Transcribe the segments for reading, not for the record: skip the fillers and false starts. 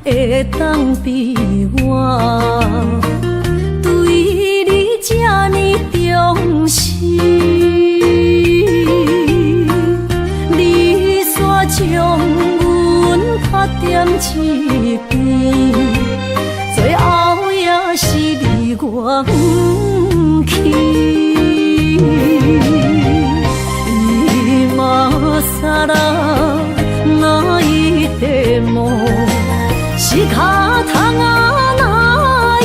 会当比我对你这呢重视，你煞将阮拍点一边，最后也是你我不去。今さら泣いても仕方がない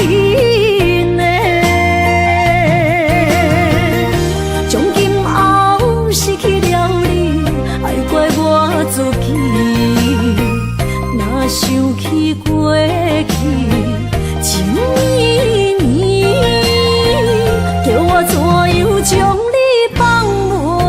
ね。从今后失去了你，爱怪我自己。若想起过去情绵绵，叫我怎样将你放袂？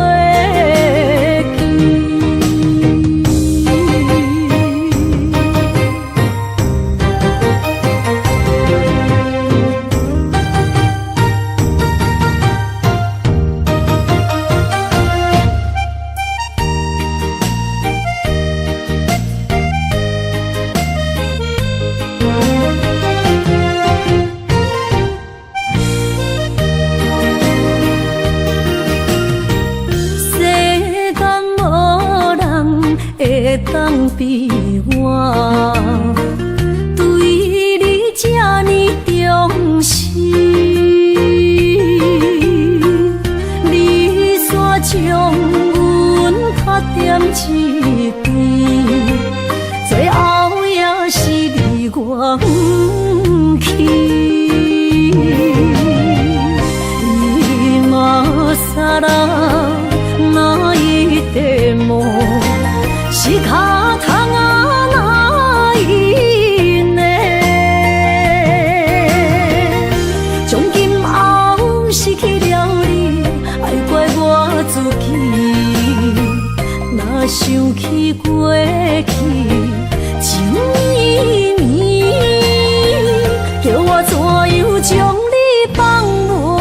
会当比我对你这呢重视，你煞将阮拍点一边，最后也是你我不去。今さら泣いても仕方がないね。从今后失去了你，爱怪我自己。若想起过去情绵绵，叫我怎样将你放袂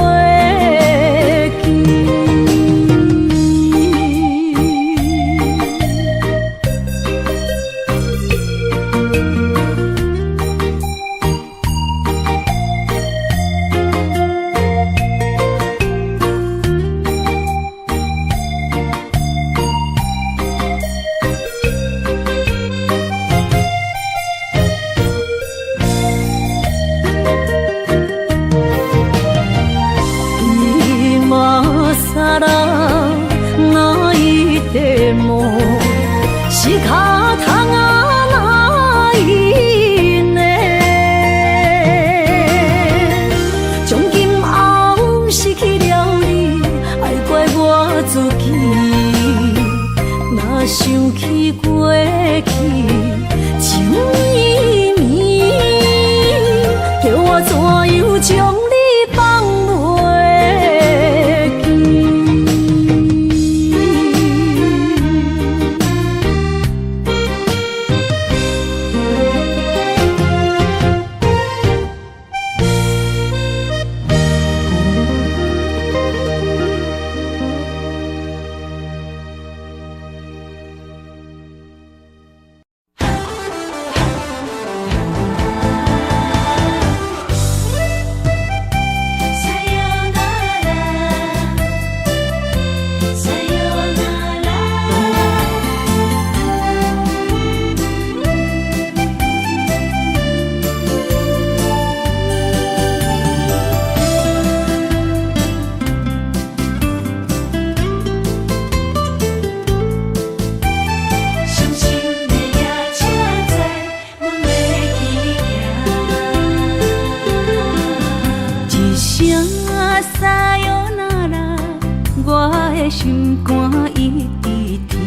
记？今さら泣いても仕方がないね。从今后失去了你，爱怪我自己。若想起过去情绵绵，叫我怎样将你放袂记？心肝一直疼，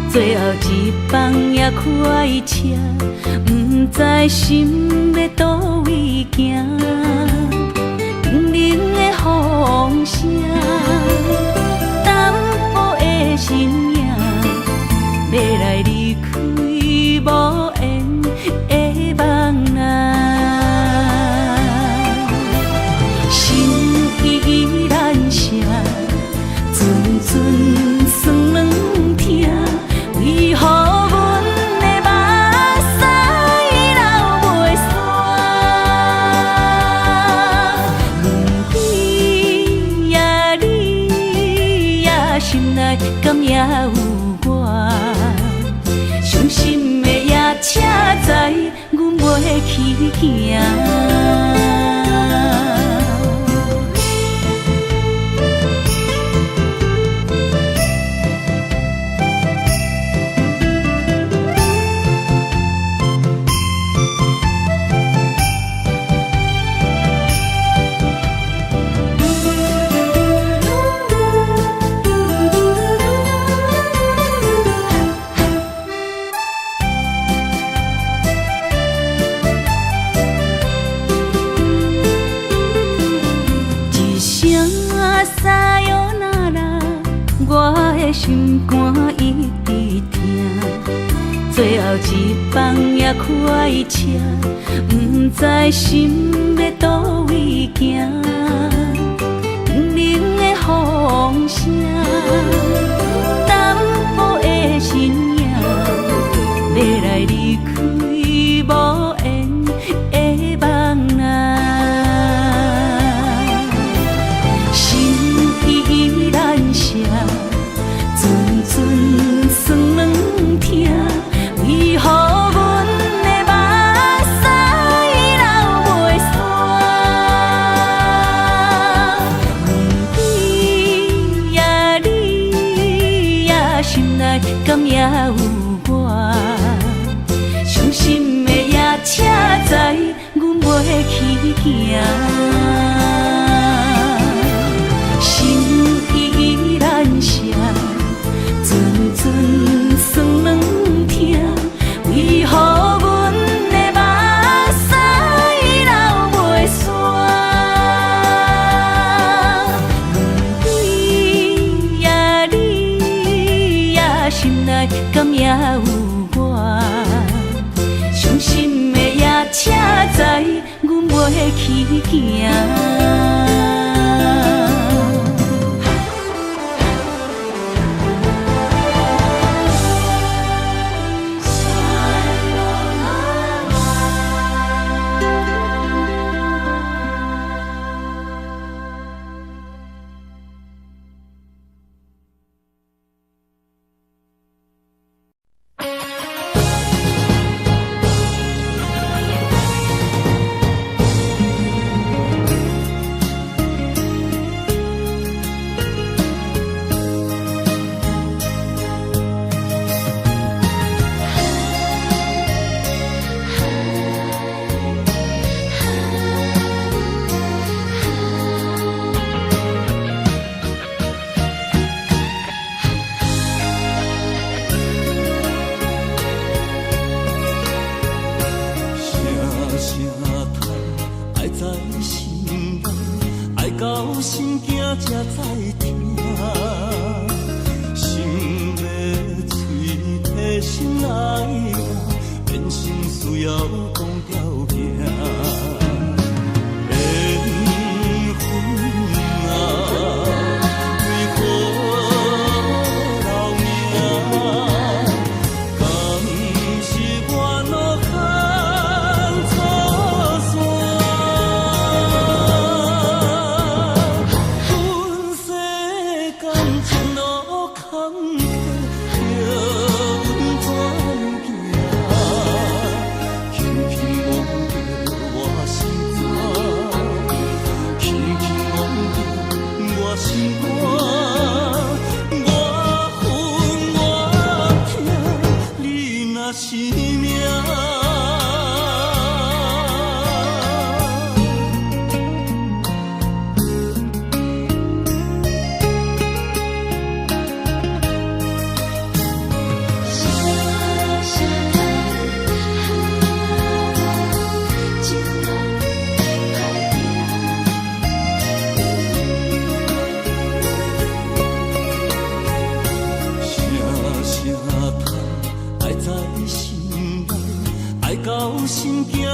最后一放也开车，不知心要倒位行，冷冷的风声，淡薄的身影，要来离开无缘的梦啊，心依然舍。阵阵酸软疼，为何阮的目屎一帮也快车，不知心要倒位行。冷冷的风声，淡薄的身影，要来离开无缘的梦啊。心依然舍，阵阵酸软痛，为何阮的目屎流袂煞？问你呀，你呀，心内敢也有我？伤心的夜车载，阮袂去行。心依然舍，阵阵酸软痛，为何阮的目屎流袂煞？问你呀，你呀，心内敢也有我？伤心的夜车载，阮袂去行。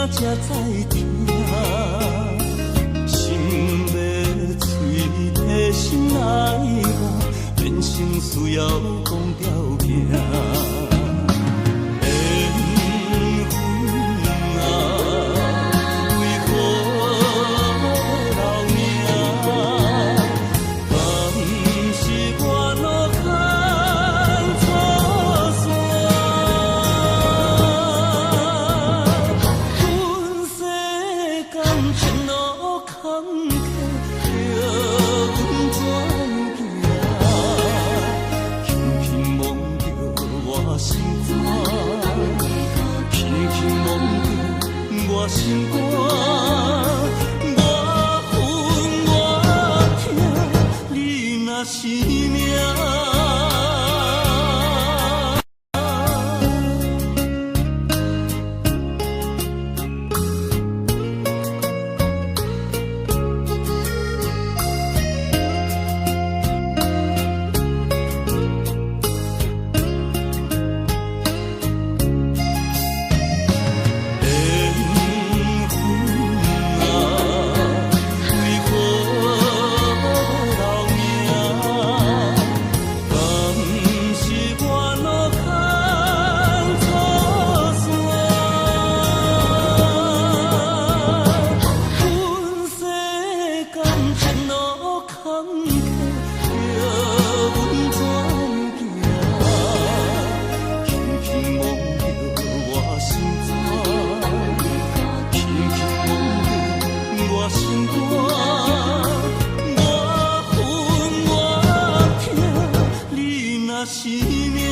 才知听，心要碎体心来磨，变成需要讲条命。心肝，我恨我痛，你若是命。是命。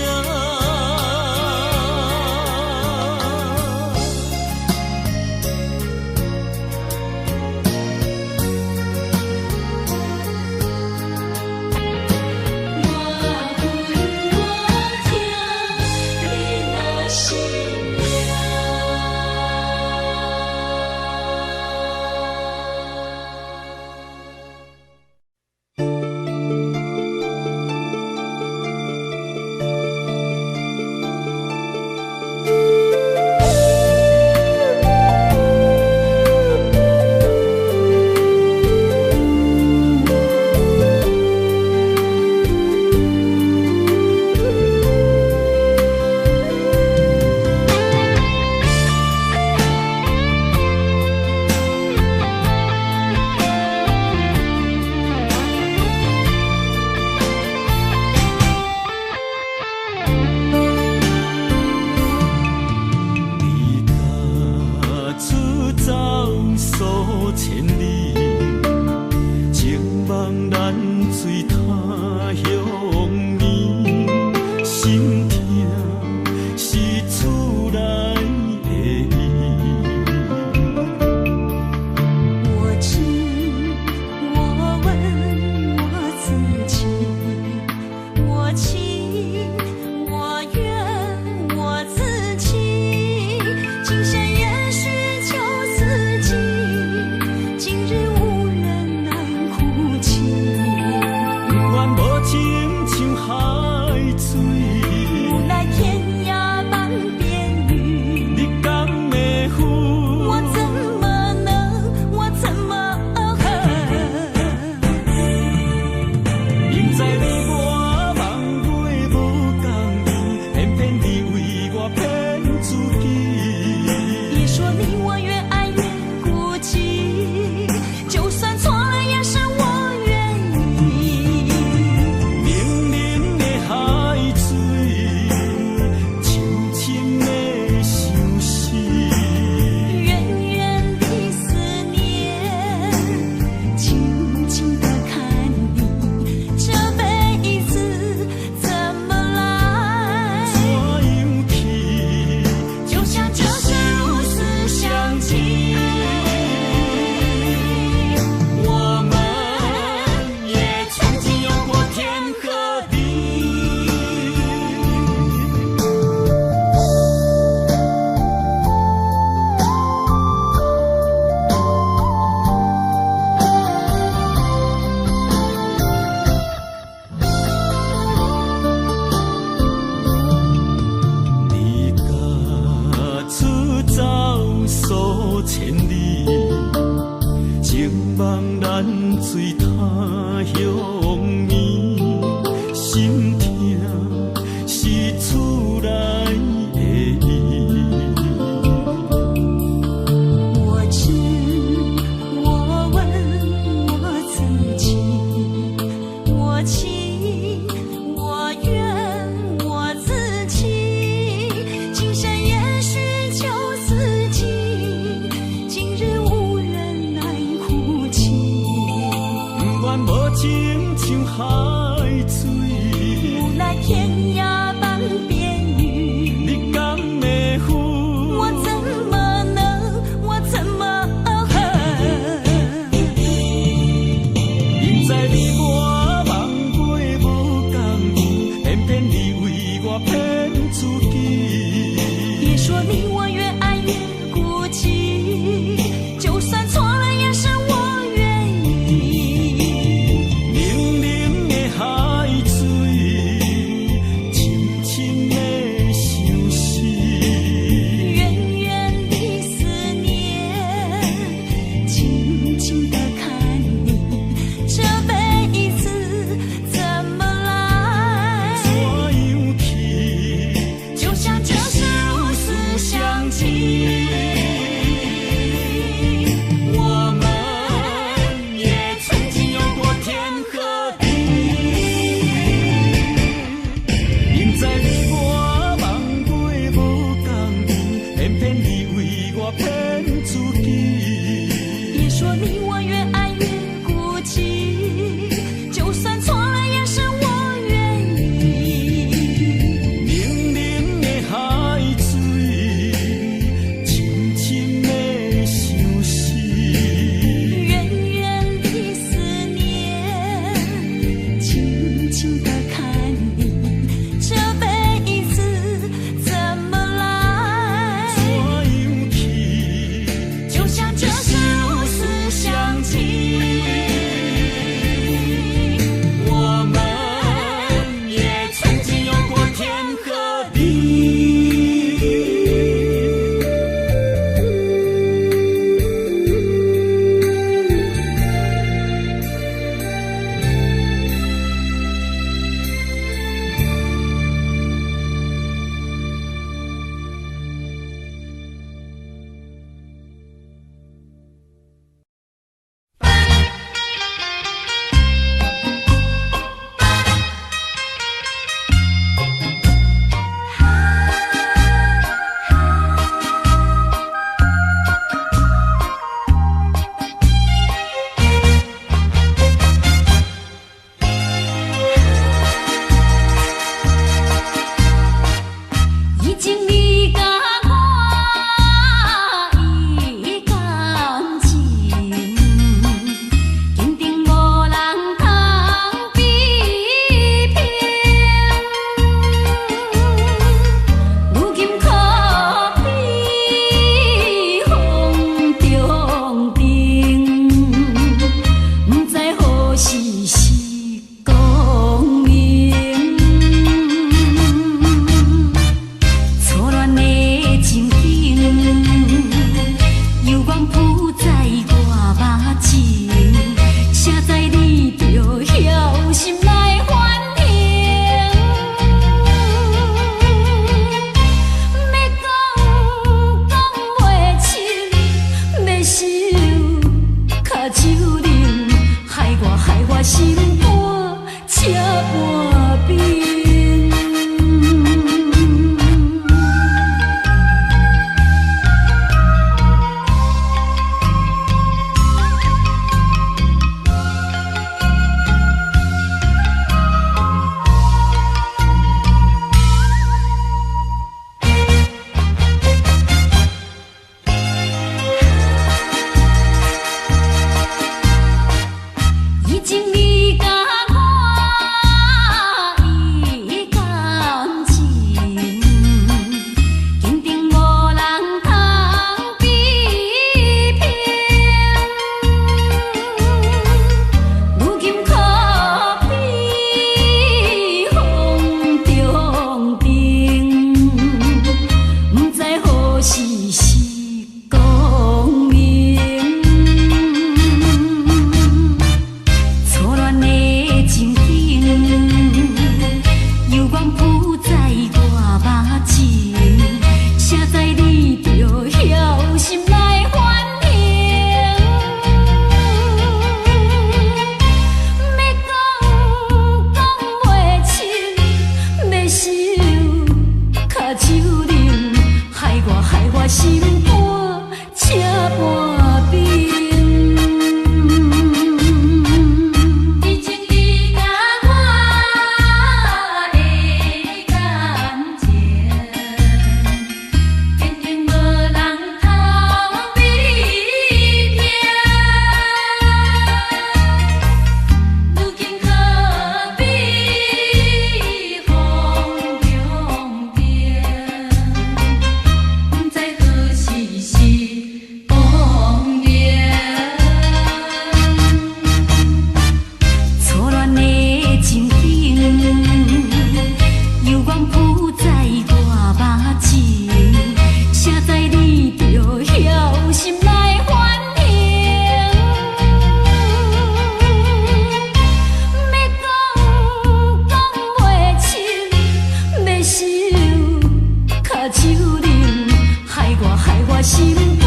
心肝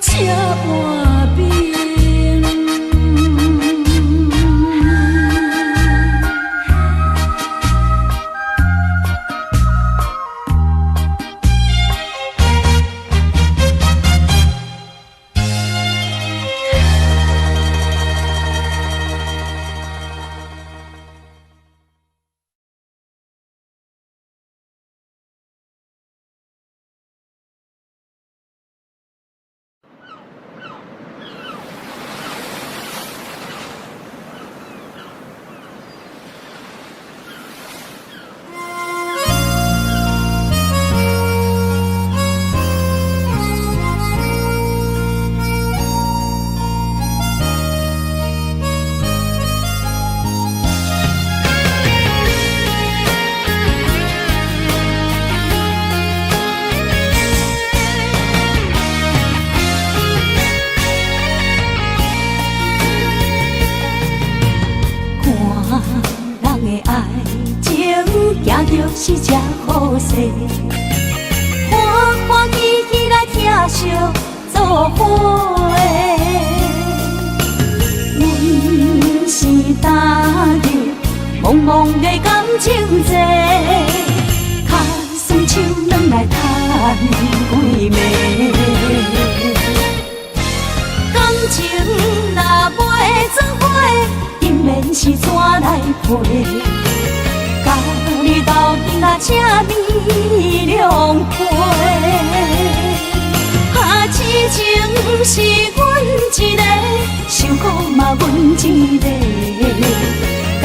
车换面。行着是这好势，欢欢喜喜来疼惜做伙的。阮是今日茫茫的感情债，卡算手软来赚几暝。感情若袂做伙，因免是怎来陪？甲你斗阵啊，请你谅配。痴情是阮一个，受苦嘛阮一个。敢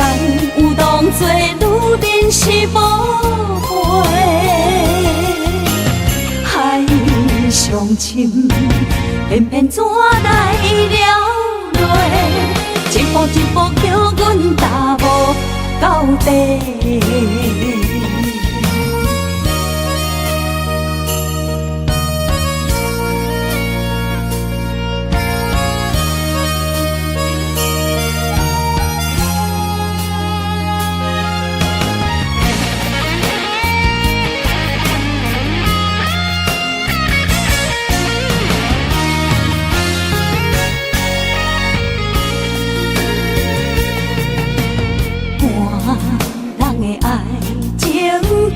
有当作女人是无悔？海上深，偏偏怎来了落？一步一步叫阮踏无到底。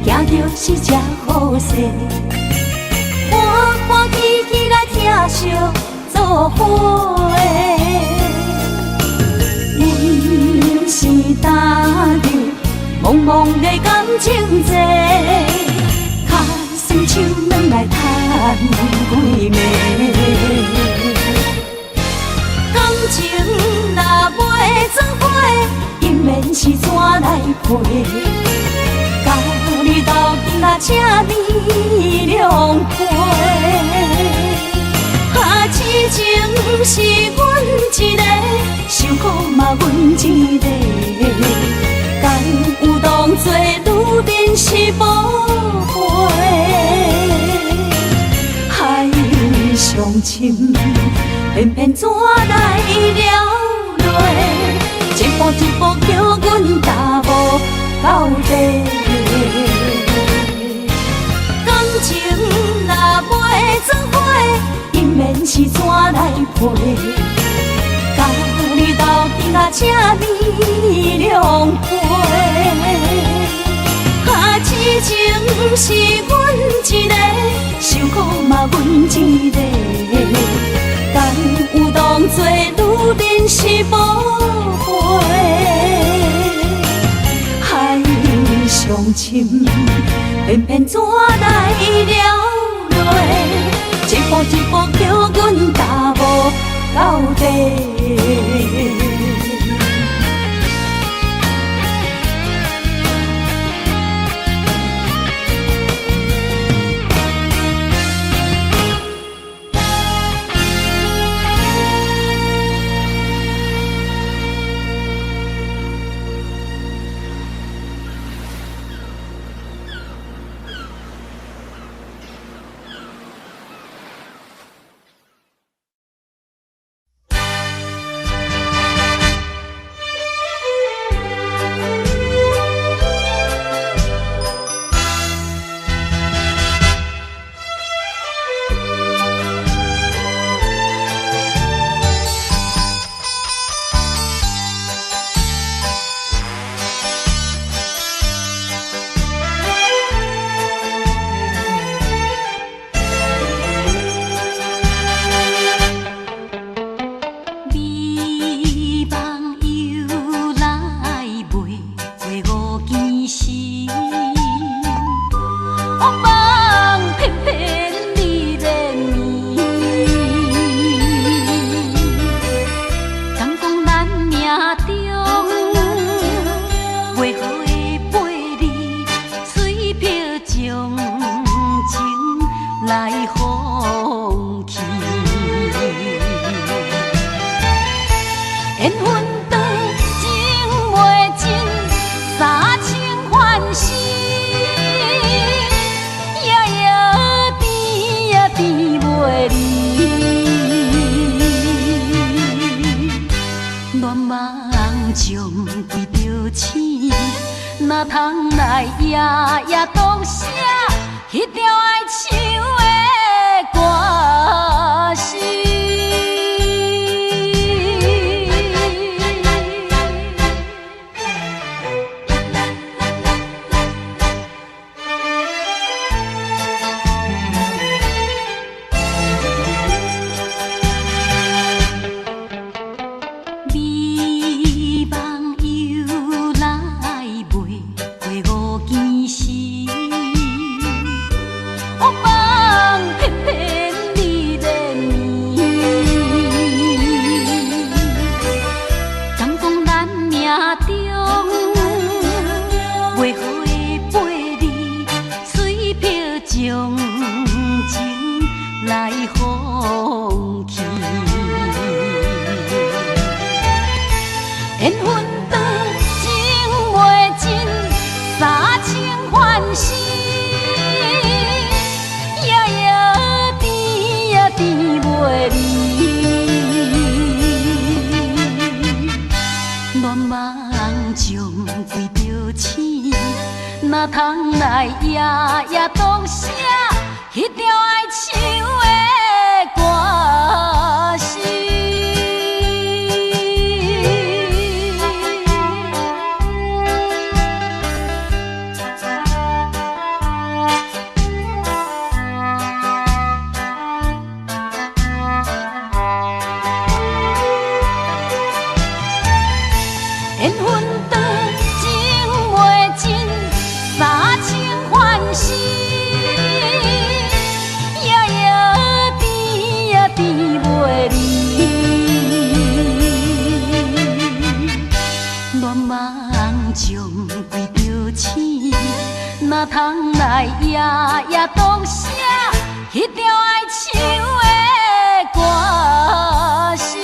行着是这好势，欢欢喜喜来疼惜做伙的。阮是今日茫茫的感情债，卡算手软来赚几暝。感情若袂做伙，因免是怎来陪？甲你斗阵啊，请你谅配。痴情是阮一个，受苦嘛阮一个。敢有当作女人是无悔？海上深，偏偏怎来了落？一步一步叫阮踏无到底。感情若袂做伙，因免是怎来陪？甲你斗阵啊，请你谅配。痴情是阮一个，受苦嘛阮一个。敢有当作女人是无悔？海上深，偏偏怎来了落？一步一步叫阮踏无到底。乱梦中规着醒，哪通来夜夜读写迄条爱唱的歌词？哪通来夜夜读写迄条爱唱的歌词？缘分长，情袂尽。三情欢喜，夜夜甜呀甜袂离。乱梦中规着醒，哪通来夜夜读写迄条爱唱的歌词？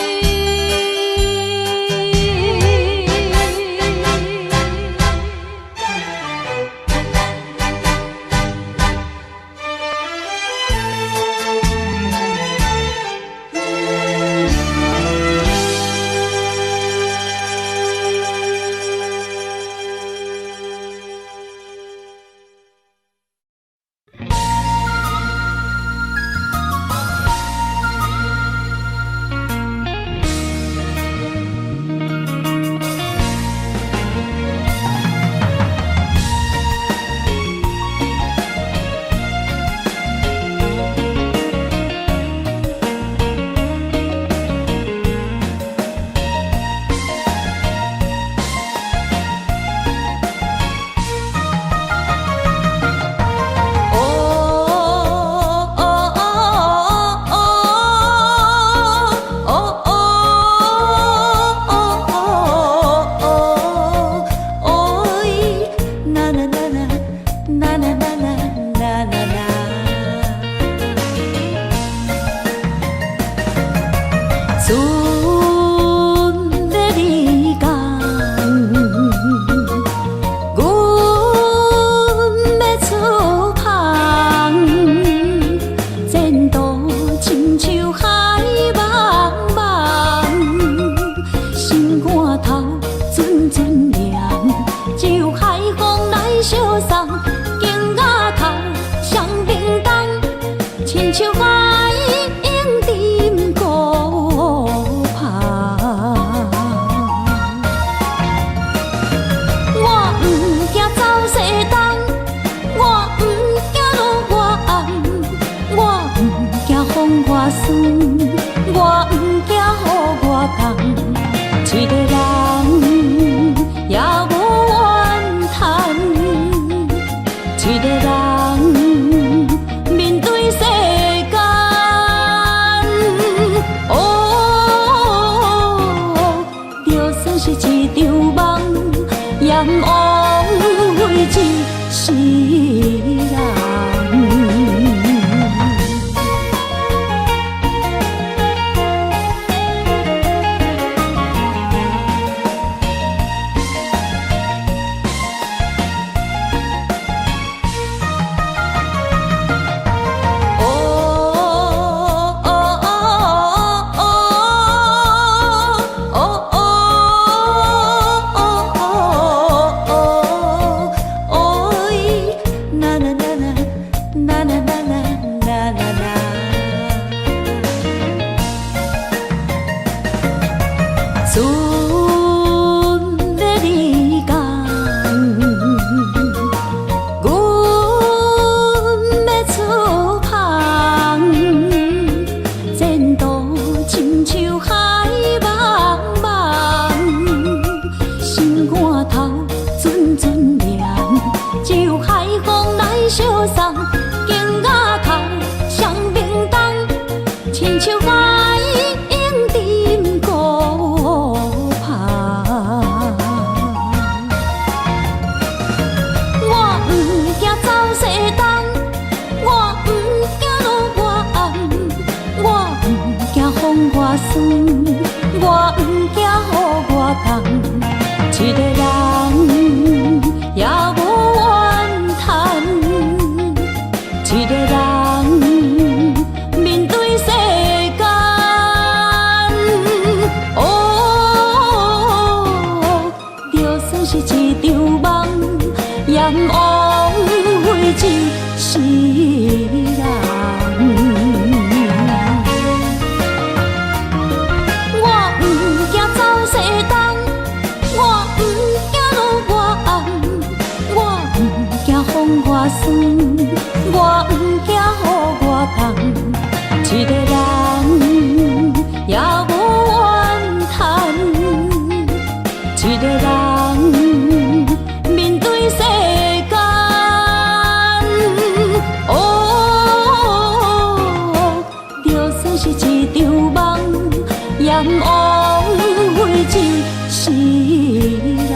我酸，我不惊予我放，一个人也无怨叹，一个人面对世间。哦，就算是一场梦，也不枉费一世人。我酸，我不惊予我放，一个人也无怨叹，一个人面对世间。哦，就算是一场梦，也不枉费一世人。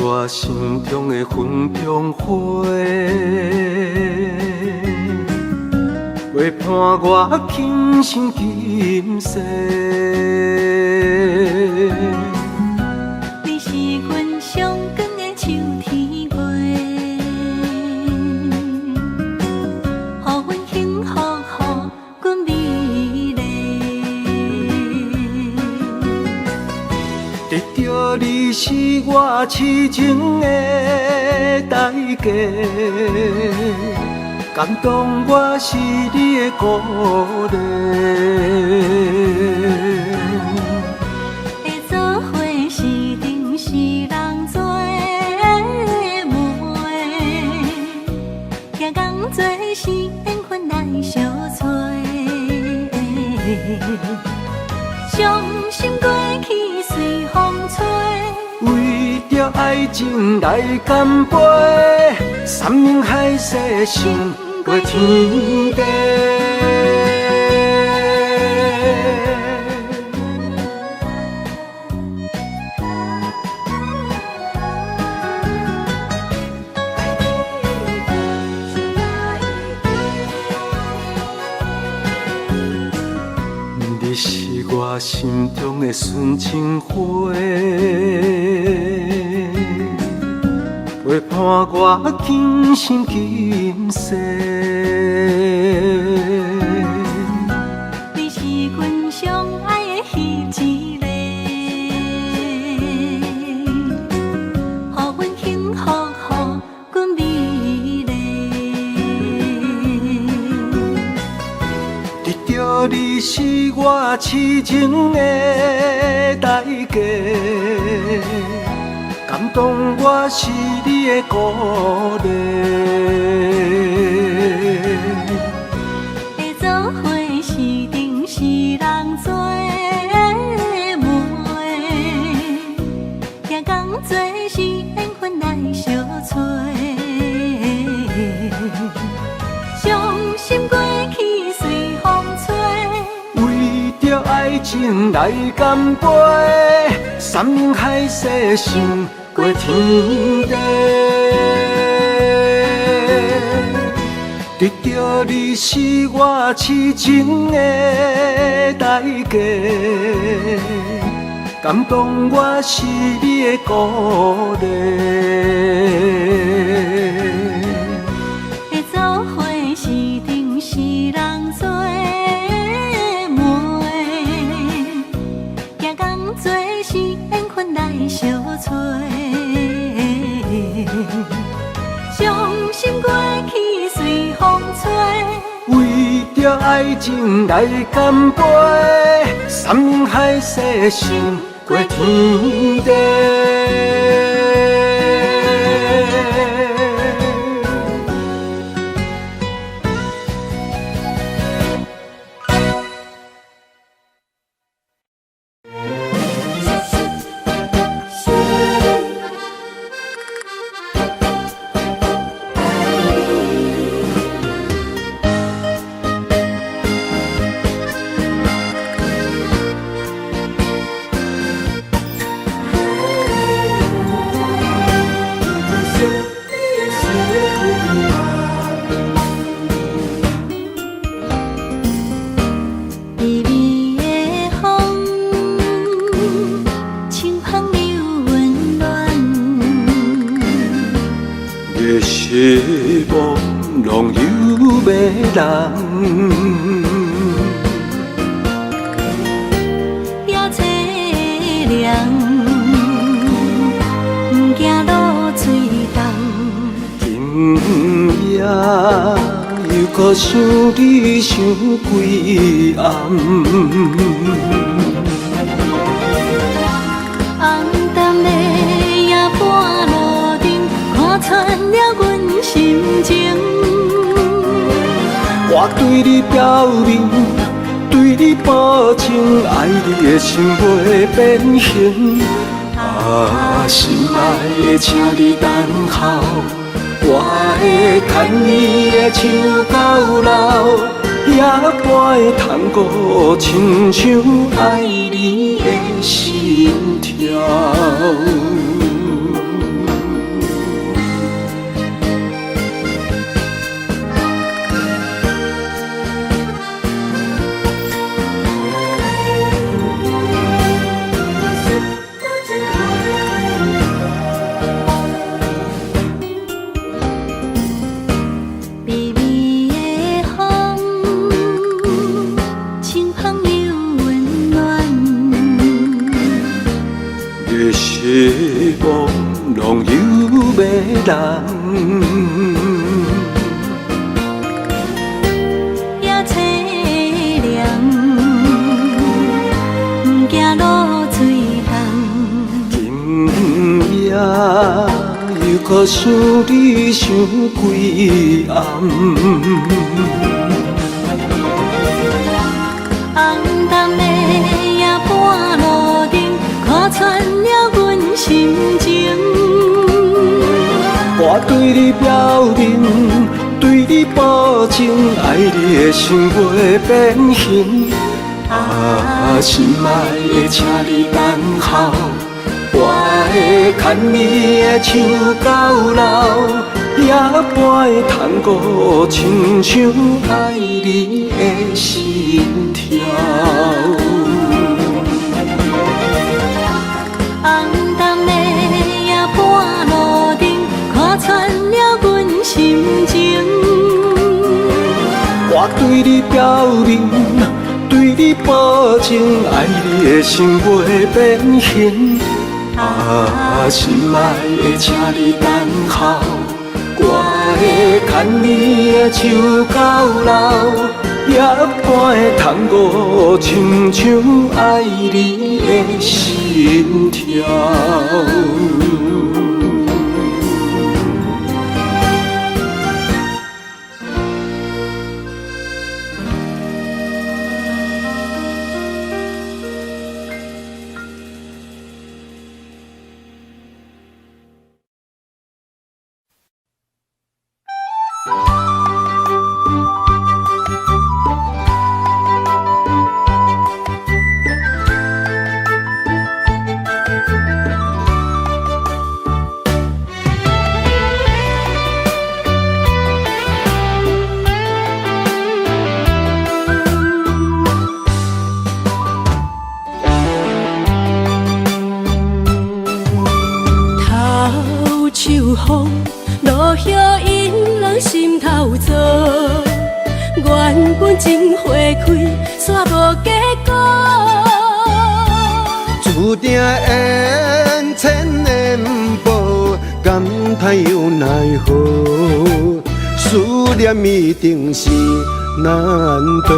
我心中的云中花，陪伴我今生今世。你是阮上光的秋天月，予阮幸福，予阮美丽。得到你是我痴情的代价，感动我是你的鼓励。会做伙是定是人做媒，行工做是缘分来相找。伤心过去随风吹。为着爱情来干杯，山盟海誓想过天地。你是我心中的纯情花，陪伴我今生今世。你是阮上爱的彼一个，予阮幸福，予阮美丽。得到你是我痴情的代价，感动我是你的鼓励。会做伙是定是人做媒，行工做是缘分来相找。伤心过去随风吹，为着爱情来干杯，山盟海誓想过天地。得到你是我痴情的代价，感动我是你的鼓励。会做伙是定是人做媒，行工做是缘分来相找。伤心过去随风吹，为着着爱情来干杯，山盟海誓想过天地。希望拢有要人，也凄凉，不惊落水重。今夜又搁想你想几暗。红淡的夜半路灯，看穿了阮心情。我对你表明，对你保证，爱你的心袂变形。心爱的，请你等候，我会牵你的手到老，也会探过亲像爱你的心跳。希望拢有要人，也凄凉，不惊落水重。今夜又搁想你想几暗。红淡的夜半路灯，看穿了阮心情。我对你表明，对你保证，爱你的心袂变形。心爱的，请你等候，我会牵你的手到老，也会探过亲像爱你的心跳。红淡的夜半路灯，看穿了阮心情。我对你表明，对你保证，爱你的心袂变形。心爱的，请你等候，我会牵你的手到老，也会探过亲像爱你的心跳。风落叶引人心头躁，原本情花开，煞无结果。注定缘千缘报，感叹又奈何？思念一定是难渡。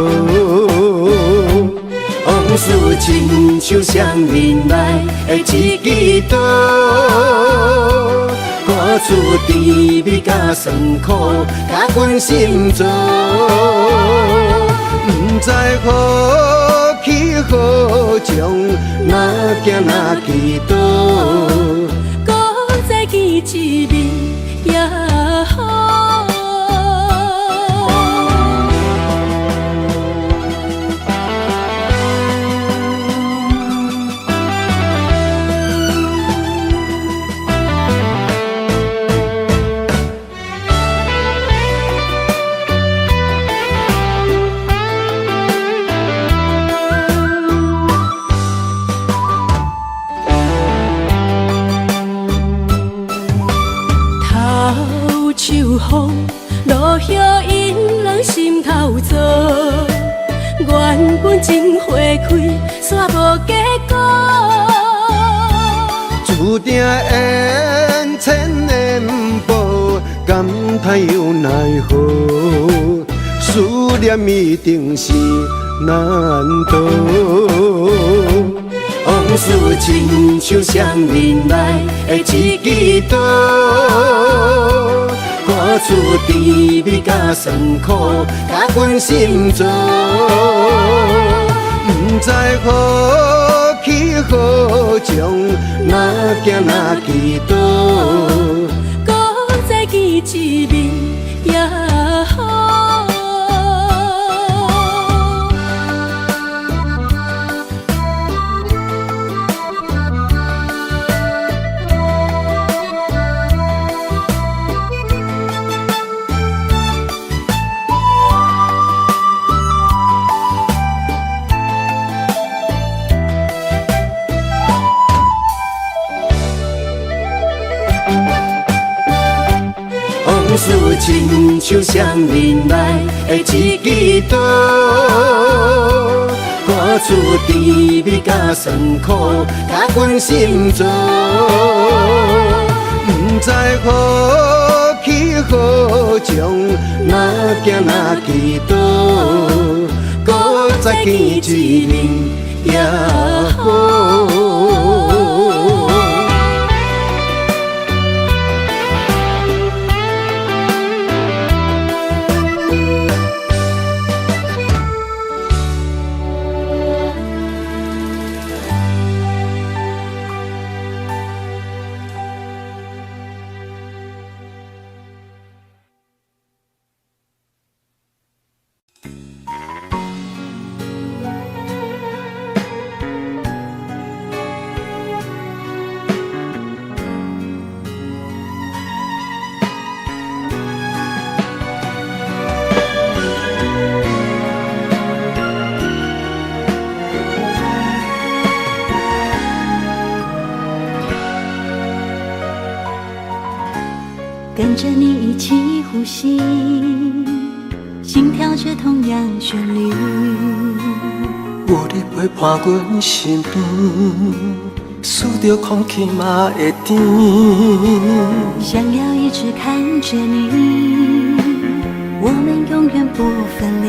往事亲像双面来的一支刀，歌词甜蜜甲酸苦，甲阮心做。不知何去何从，哪行哪祈祷。搁再见一面也好。秋风落叶引人心头躁，原本情花开，煞无结果。注定缘千年报，感叹又奈何？思念一定是难渡。往事亲像双面来的一支刀，歌词甜蜜甲酸苦，甲阮心做。不知何去何从，哪行哪祈祷。搁再见一面也好。往事亲像双面来的一支刀，歌词甜蜜甲酸苦，甲阮心做。不知何去何从，哪行哪祈祷。搁再见一面也好。跟着你一起呼吸，心跳着同样旋律。有你陪伴阮身边，思着空气嘛会甜。想要一直看着你，我们永远不分离。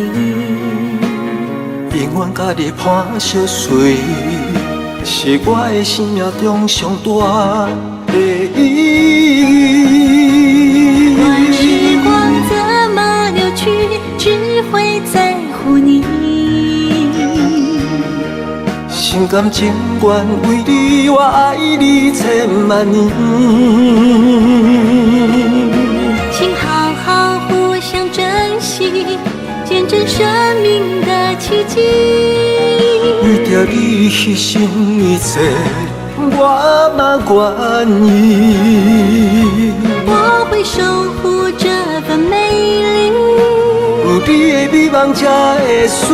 永远甲你伴相随，是我的生命中上大的意义。管时光怎么流去，只会在乎你。心甘情愿为你，我爱你千万年。请好好互相珍惜，见证生命的奇迹。为着你牺牲一切，我嘛愿意。我会守护这份美丽。有你的美梦才会水，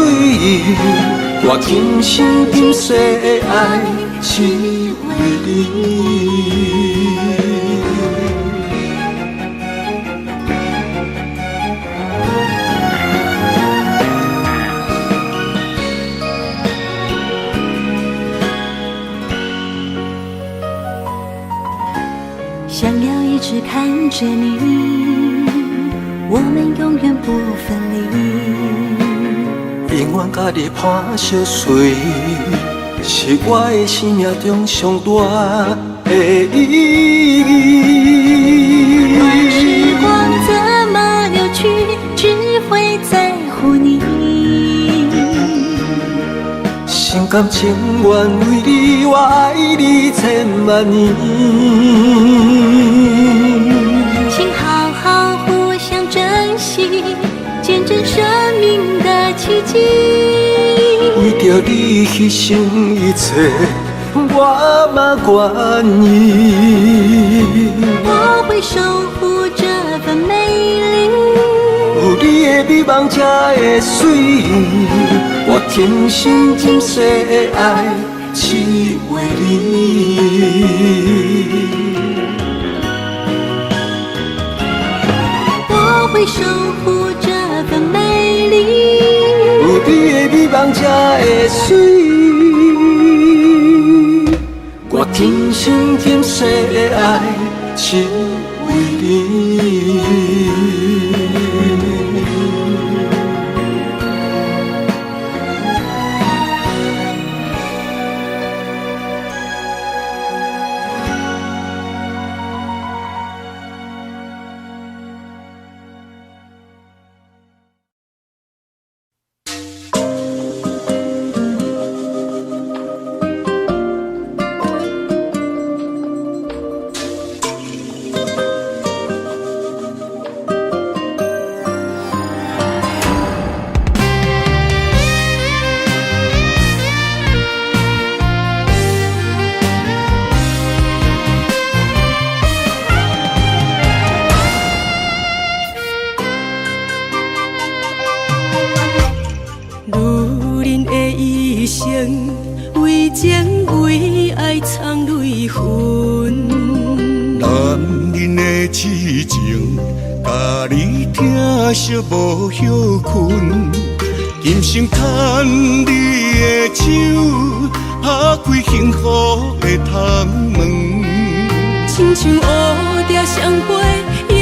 我今生今世的爱只为你。想要一直看着你，我们永远不分离。永远甲你伴相随，是我的生命中上大的意义。而时光怎么流去，只会在乎你。心甘情愿为你，我爱你千万年。请好好互相珍惜，见证生命的奇迹。为着你牺牲一切，我嘛愿意。我会守护这份美丽，有你的美梦才会水，我天心今世的爱只为你。我会守护这份美丽，有你的美梦才会水，我天心今世的爱只为你。为情为爱藏泪痕，男人的痴情，甲你疼惜无歇困。今生牵你的手，打开幸福的窗门。亲像乌蝶相陪，永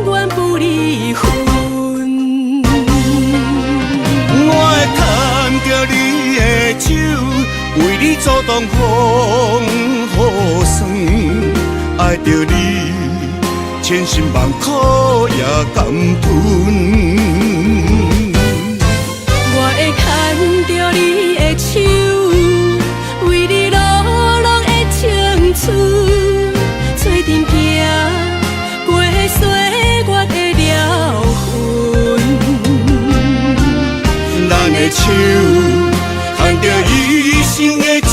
远不离分。我会牵着你的手，为你阻挡风雨霜。爱着你，千辛万苦也甘吞。我会牵着你的手，为你流浪的青春，做阵行过岁月的疗痕。咱的手牵着一生的情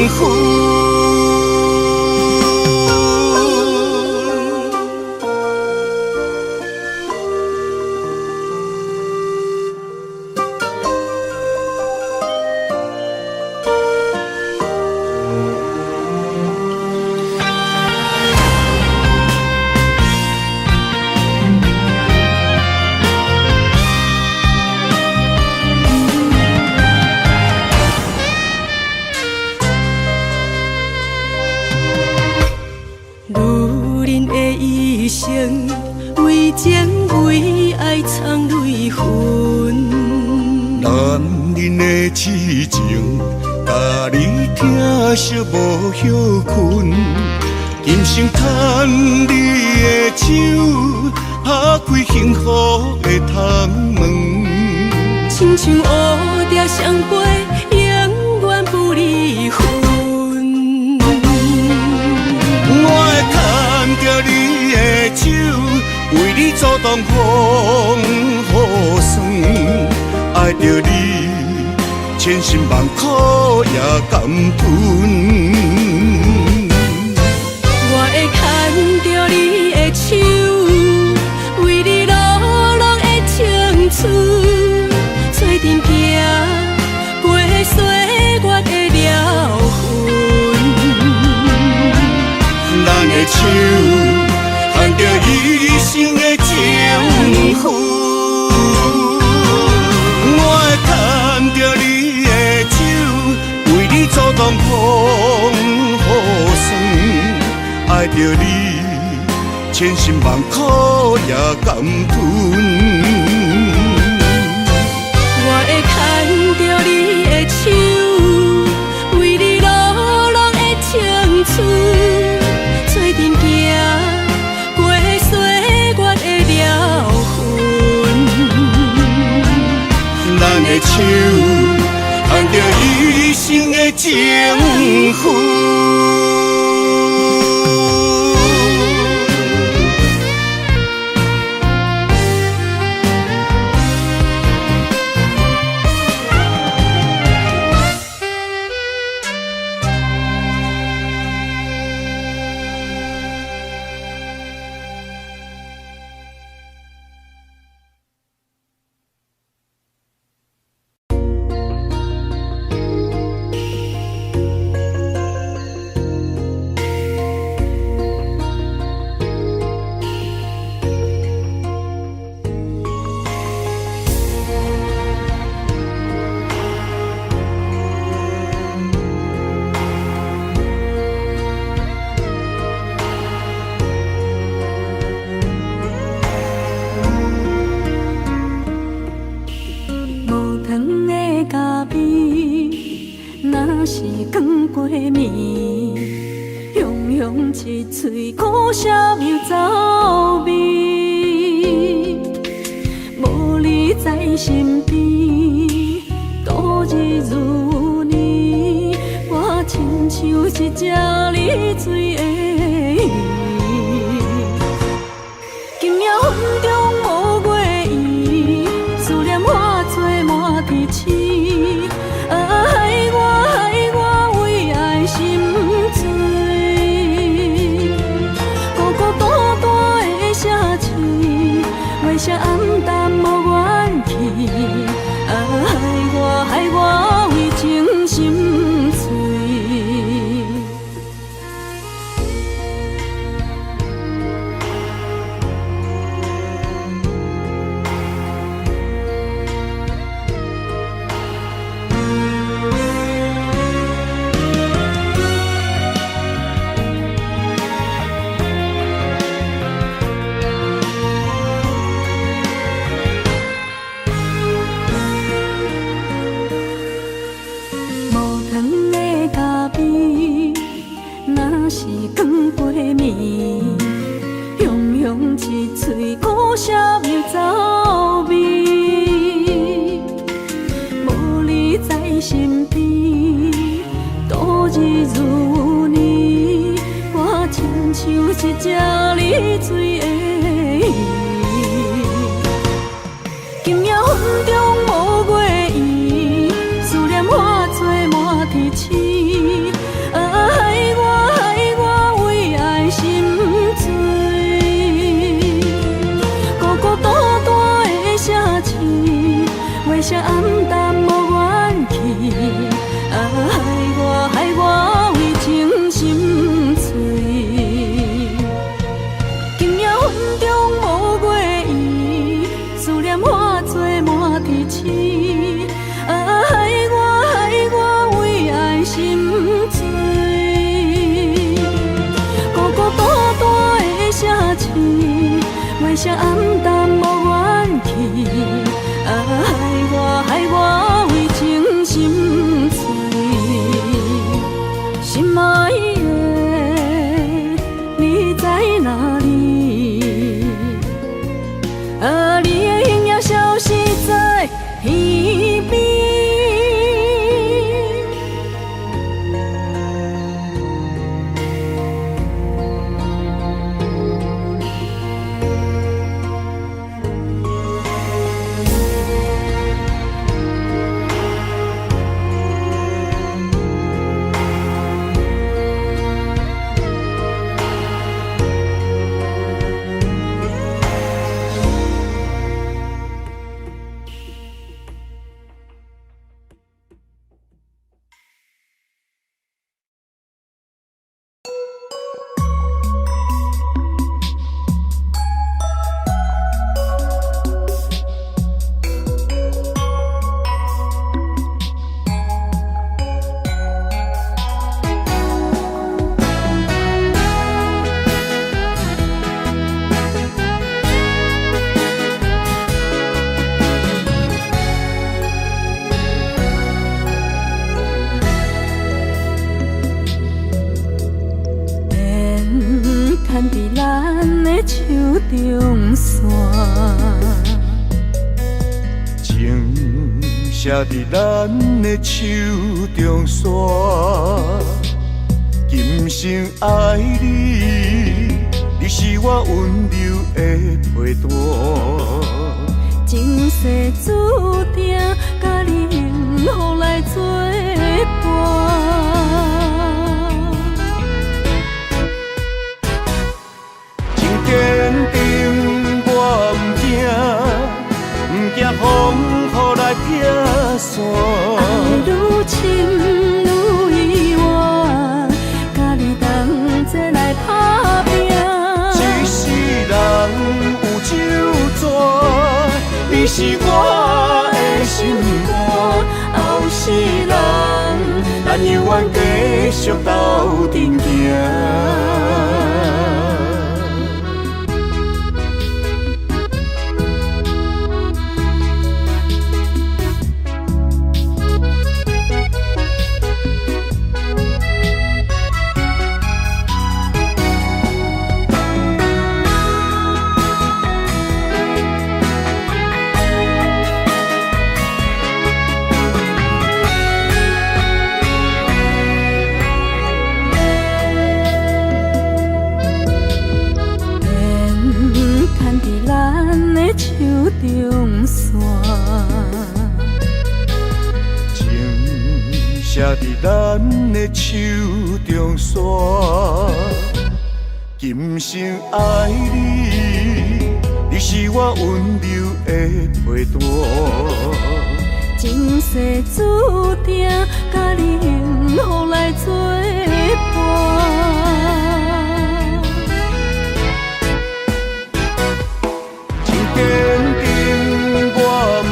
分。为情为爱藏泪痕，男人的痴情，甲你疼惜无歇困。今生牵你的手，打开幸福的窗门。亲像乌蝶相陪，永远不离分。我会牵着你的手，为你阻挡风雨霜。爱着你，千辛万苦也甘吞。我会牵着你的手，为你流浪的青春，做阵行过岁月的疗痕。咱的手牵着一生的情分。我会牵着你的手，为你阻挡风雨霜。爱着你，千辛万苦也甘吞。我会的手，牵着一生的情绪。一嘴苦涩又走味，无你在身边，度日如年。我亲像一只离水的鱼，今夜风中无月圆，思念化作满天星。害我为爱心醉。为啥暗淡无元气？害我为情心碎。一嘴苦涩又走味，无你在身边，度日如年。我亲像一只离水的鱼，今夜风中无月圆，思念化作满天星。害我为爱心醉。为啥暗淡无元气？害我为情心碎。今夜风中无月圆，思念化作满天星。害我为爱心醉。孤孤单单的城市，为啥暗淡无元气？害我为情心碎，心爱的你在哪里？你的影也消失在天边。情写伫咱的手中线，今生爱你，你是我温柔的陪伴。前世注定，甲你幸福来作伴。真坚定，我不惊风雨来撇散。爱愈深愈意外，甲你同齐来打拼。一世人有酒泉，你是我的心肝。后世人，咱永远继续斗阵行。中线，情写伫咱的手中线，今生爱你，你是我温柔的陪伴。前世注定，甲你幸福来作伴。坚定，我不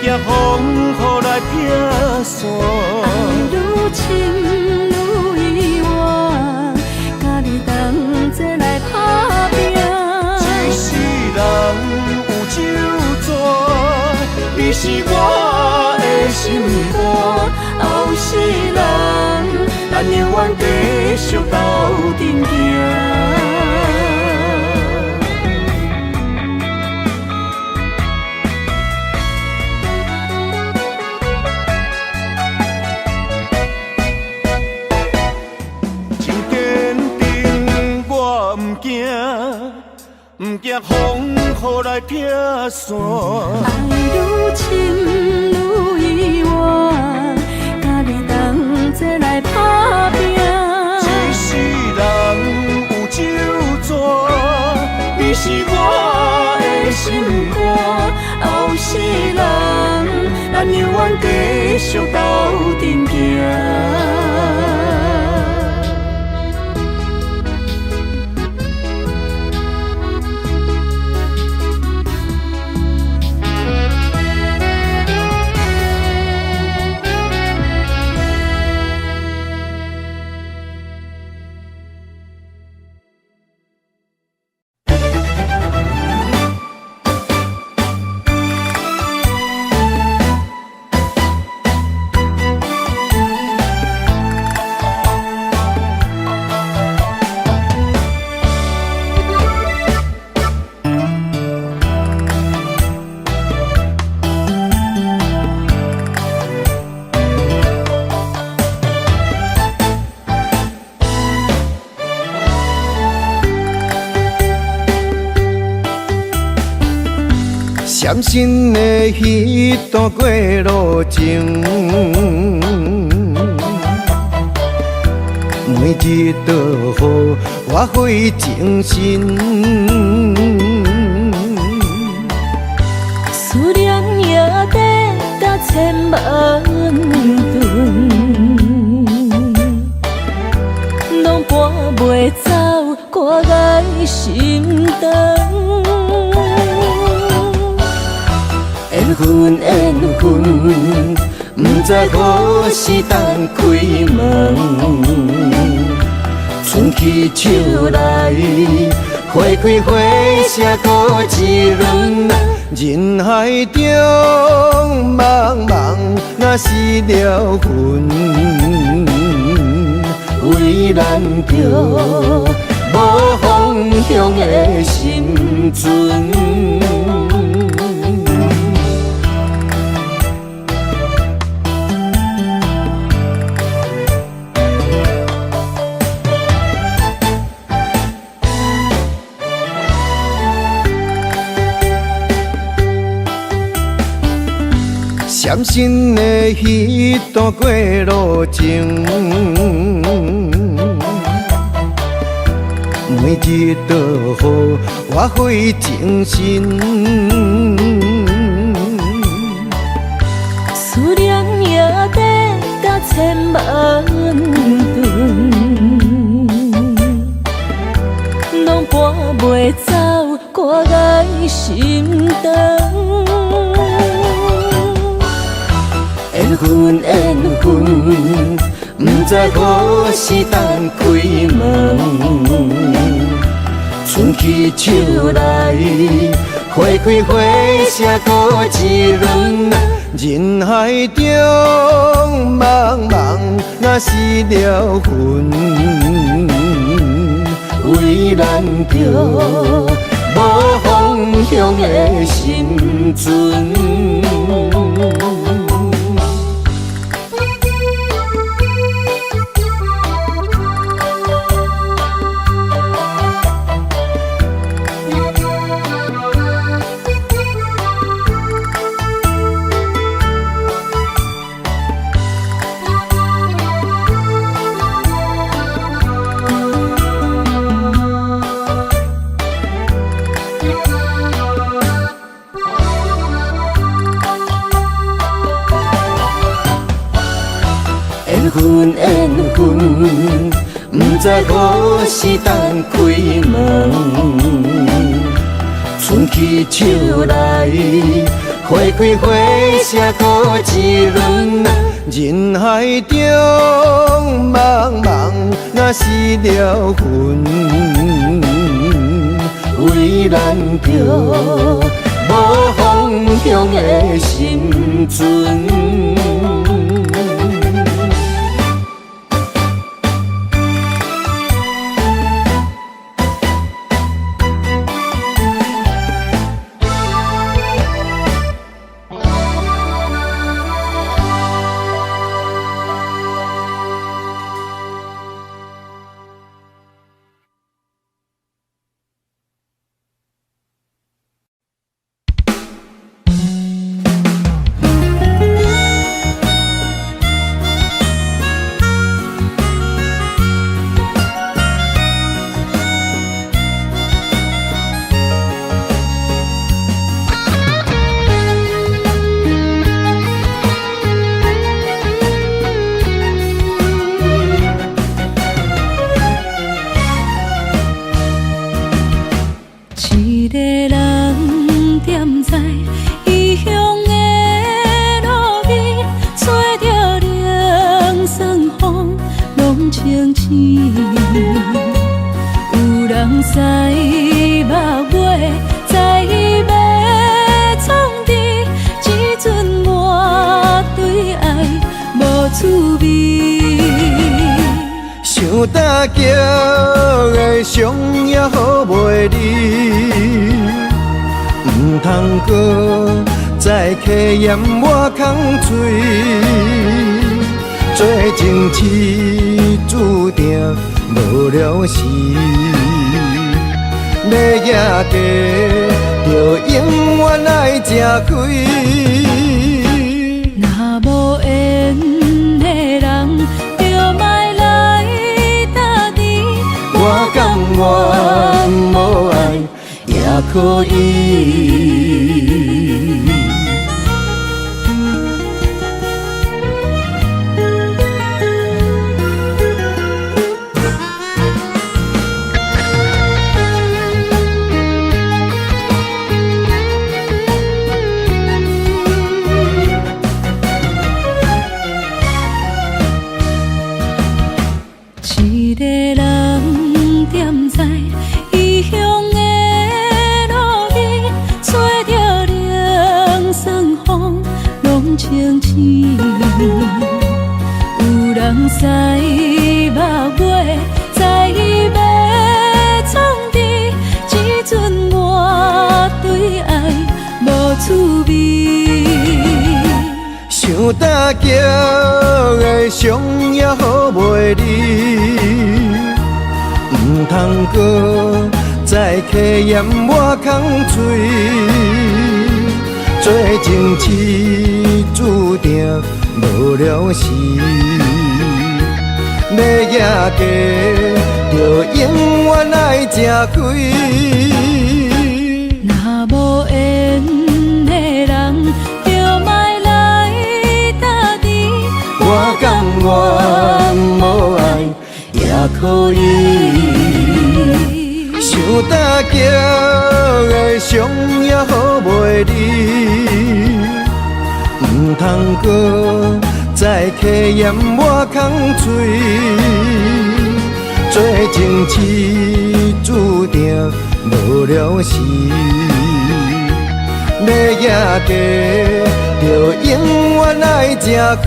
惊风雨来撇散。爱愈深愈意外，甲你同齐来打拼。一世人有酒泉，你是我的心肝。后世人，咱永远继续斗阵行。不惊风雨来撇散，爱愈深愈意外，甲你同齐来打拼。一世人有酒泉，你是我的心肝。后世人，咱永远继续斗阵行。闪身的迄段过路情，每日都予我费精神。思念也得达千万吨，拢搬袂走我爱心肠。缘分缘分，不知何时等开门。春去秋来，花开花谢过一轮。人海中茫茫，若是了魂，为咱着无方向的心存。伤心的彼段过路情，每日都予我费精神。思念也得到千万吨，拢搬袂走我爱心肠。缘分缘分，不知何时当开门。春去秋来，花开花谢过一轮。人海中茫茫，若是了魂，为咱着无方向的心存。缘分缘分，不知何时当开门。春去秋来，花开花谢过一轮。人海中茫茫，若是了魂，为咱着无方向的心存。一个人踮在异乡的路边，吹着凉爽风，拢清醒。有人使目尾，在要创治，只准我对爱无滋味。想搭桥的伤也好袂离，唔通搁再客嫌我空嘴，做情痴注定无了时，要野地就永远爱吃亏。若无缘的人，就莫来打你。我甘愿无爱也可以。一个人踮在异乡的路边，吹着凉爽风，拢清醒。有人使目尾，在要创治，只准我对爱无滋味。想搭桥的伤也好袂离，唔通搁再客嫌我空嘴，做情痴注定无了时。要野家，就永远爱吃亏。若无缘的人，就莫来打滴。我甘愿无爱也可以。想大桥的伤也好袂离，唔通搁再客嫌我空嘴。做情痴注定无了时，要野家就永远爱吃亏。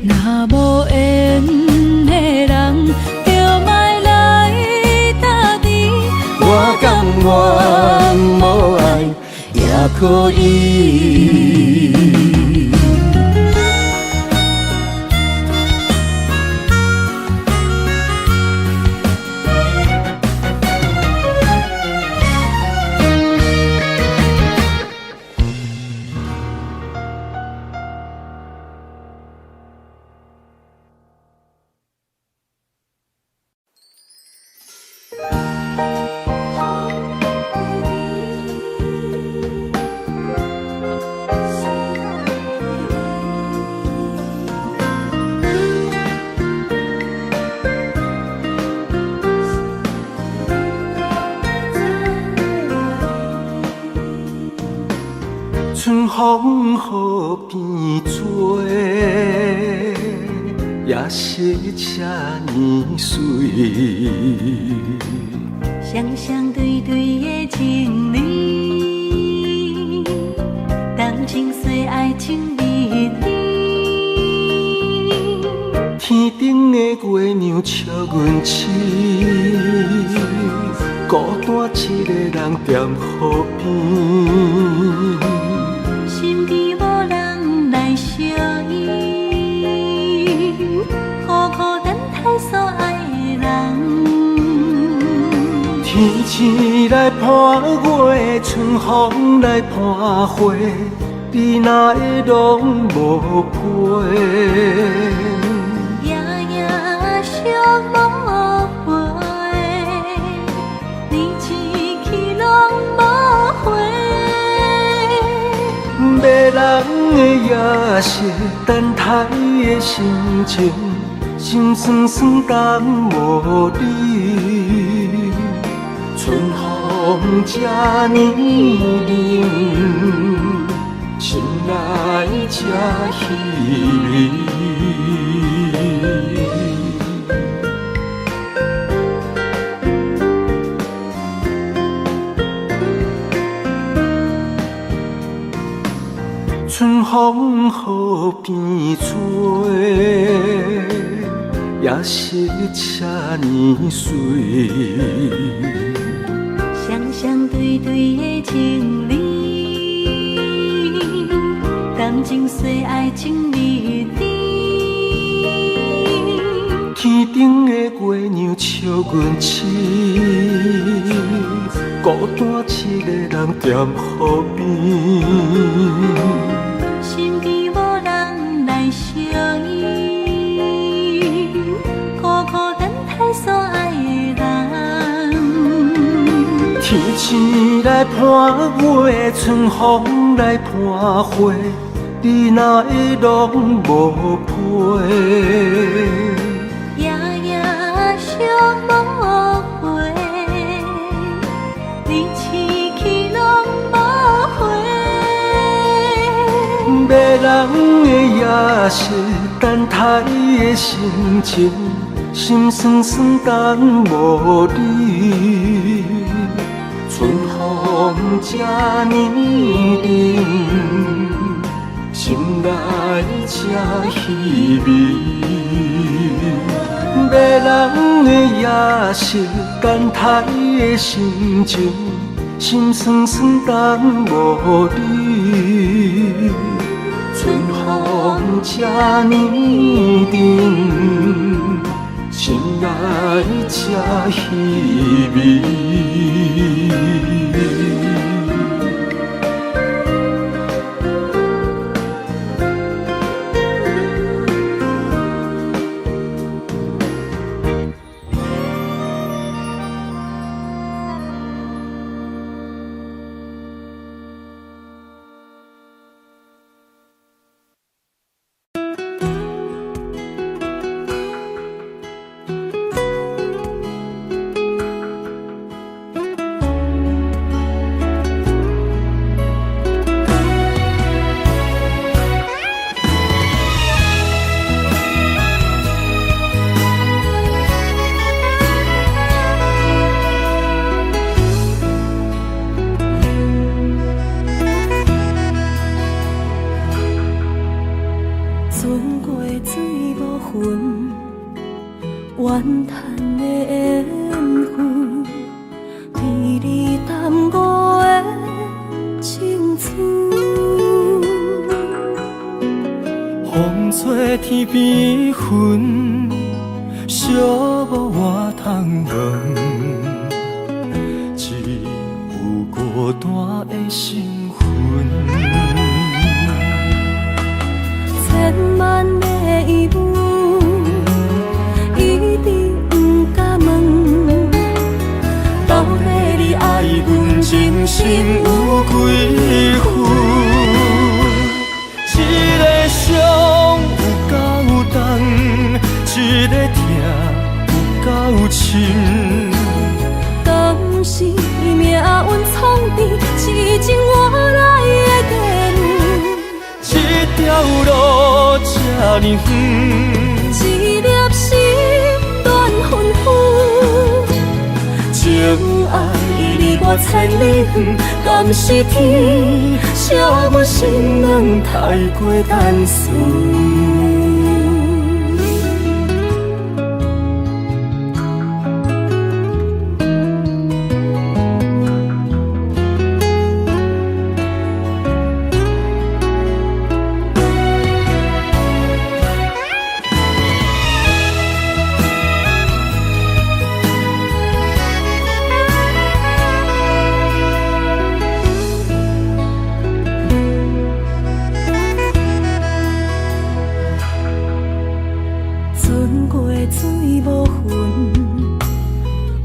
若无缘的人，就莫来打滴。我甘愿无爱也可以。春风雨变做，也是这呢水。双双对对的情侣，动情岁爱情蜜里。天顶的月亮笑阮痴，孤单一个人踮河边。心机无人来相依，苦苦等待所爱的人。天星来伴月，春风来伴花，你哪会拢无陪？夜夜想无回，你一去拢无回。迷人的夜色，等待的心情，心酸酸等无你。春风这呢冷，心内这稀微。春风雨变做，也是这呢水。双双对对的情侣，动情岁爱情蜜里。天顶的月亮笑阮痴，孤单一个人踮河边。身边无人来相依，苦苦等待所爱的人。天星来伴月，春风来伴花，你哪会拢无陪？夜夜想无回，你一去拢无回。迷人的夜色，等待的心情，心酸酸等无你。春风这呢冷，心内这稀微。迷人的夜色，等待的心情，心酸酸等无你。春风这呢冷，心内这稀微。怨叹的缘分，为你耽误的青春。风吹天边云，寂寞我通问。孤单的身份，千万个疑问，一直不敢问。到底你爱阮真心有几分？一个伤有够重，一个痛有够深。敢是命运创治，痴情换来的地路。这条路这呢远，一粒心乱纷纷。情爱离我千里远，敢是天惜我心软太过单纯。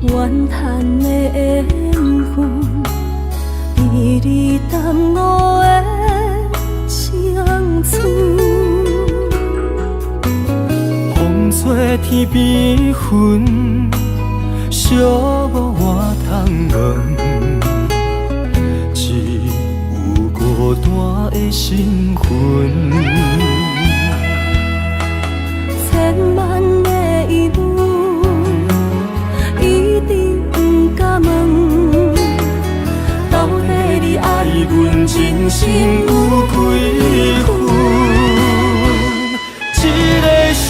怨叹的缘分，为你耽误的青春。风吹天边云，寂寞我通问。只有孤单的身份，千万个疑问，一直不敢问。到底你爱阮真心有几分？一个伤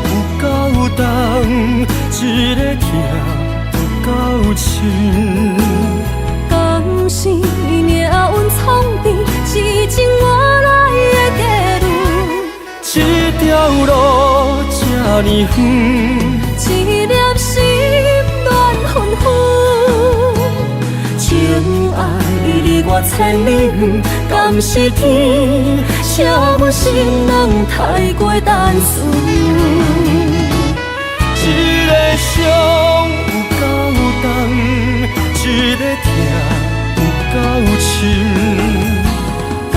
有够重，一个痛有够深。敢是命运创治，痴情换来的地路。这条路这呢远，一粒心乱纷纷。情爱离我千里远，敢是天惜我心人太过单纯。一个伤有够重，一个痛有够深。敢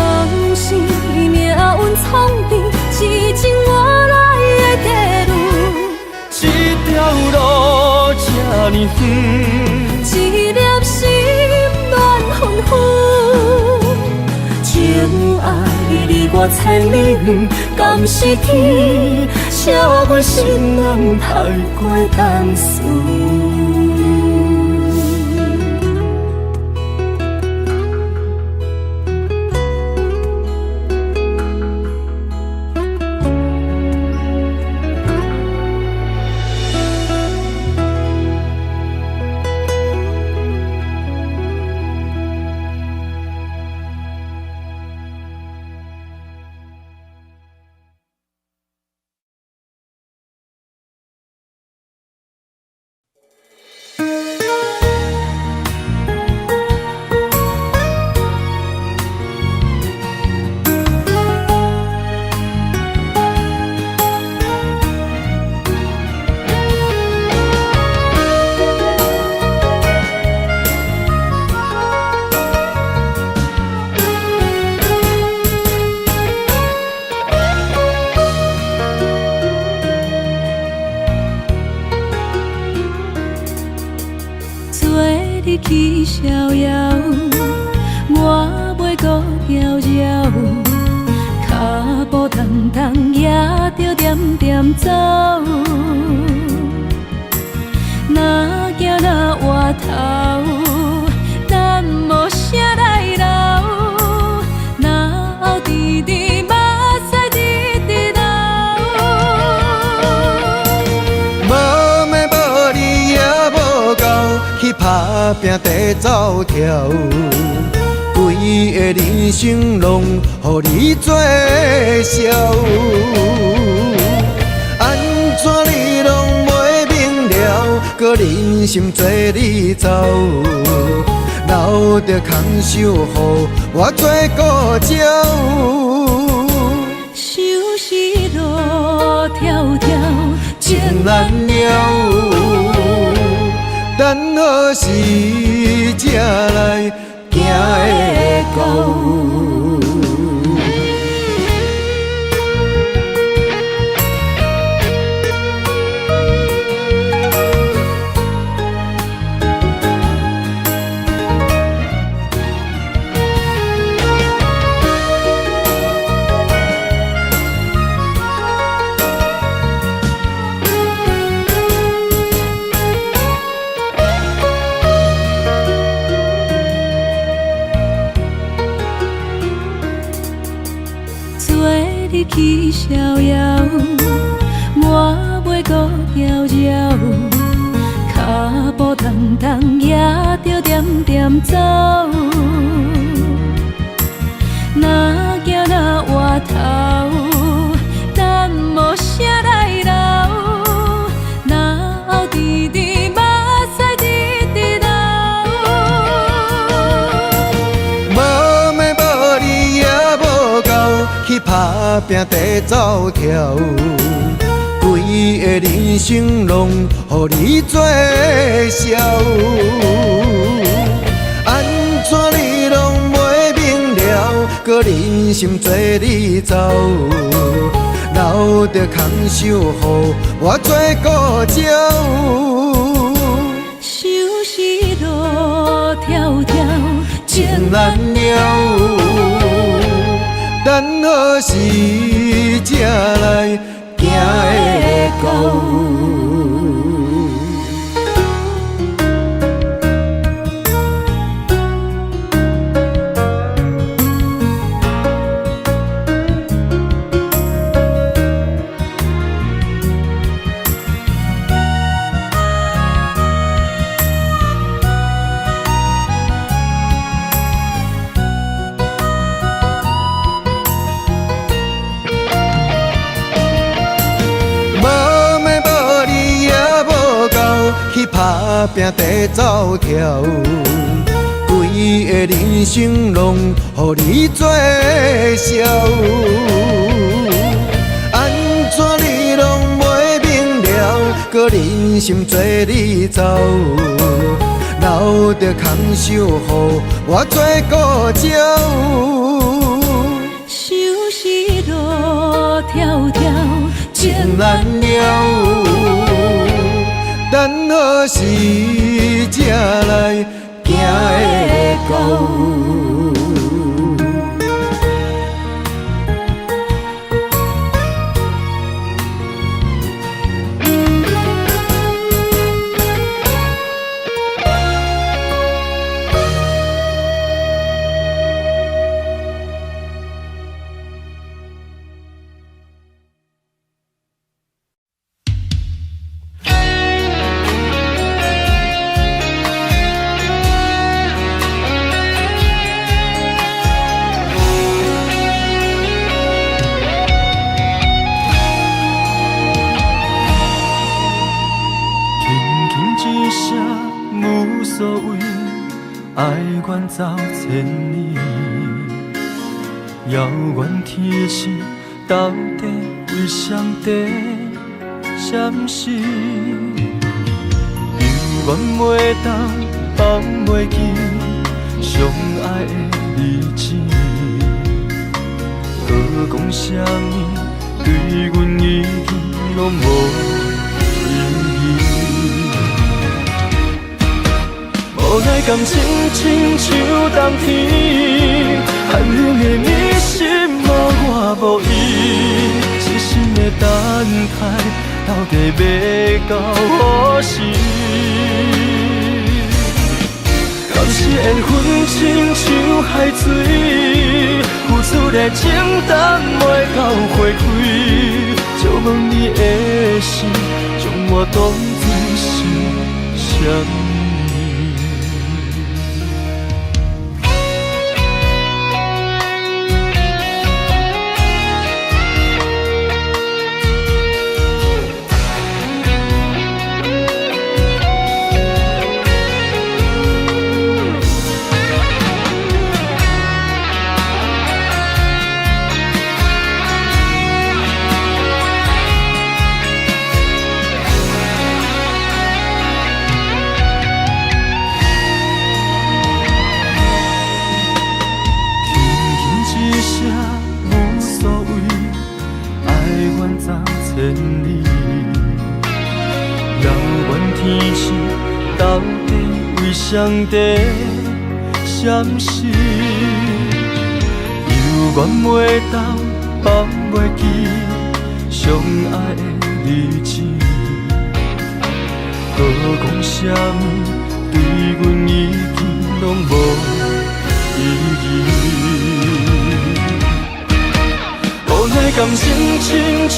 是命运创治，痴情换来的地路。这条路这呢远，一粒心乱纷纷。情爱离我千里远，敢是天惜我心人太过单纯。去逍遥，我袂搁搅扰，脚步重重也着点点走。若行若回头，咱无啥来留，若后直直目屎直直流。莫拼地走跳，规个人生拢予你做笑。安怎你拢袂明了，搁忍心做你走，留着空手予我做顾鸟。想是路迢迢，情难了，等何时才来行会到？你去逍遥，我袂搁搅扰，脚步重重也着点点走。若行若回头，咱无啥来留，若后直直目屎直直流。无妹无你也无够，去打拼地走跳，规个人生拢予你做笑。安怎你拢袂明了，搁忍心做你走，留着空手予我做顾鸟。想是路迢迢，情难了，等何时才来行会到？去打拼地走跳，规个人生拢予你做笑。安怎你拢袂明了，搁忍心做你走，留着空手予我做顾鸟。想是路迢迢，情难了，等何时才来行会到？爱远走千里，遥远天星到底为上帝闪烁？犹原袂当放袂记相爱的日子，搁讲啥物对阮已经拢无意义。无奈感情亲像冬天，寒冷的你心无我无伊，痴心的等待到底要到何时？敢是缘分亲像海水，付出的情等袂到回馈，借问你的心，将我当作是啥物？上帝闪失，犹原袂当放袂记相爱的日子。搁讲啥物，对阮已经拢无意义。无奈感情亲像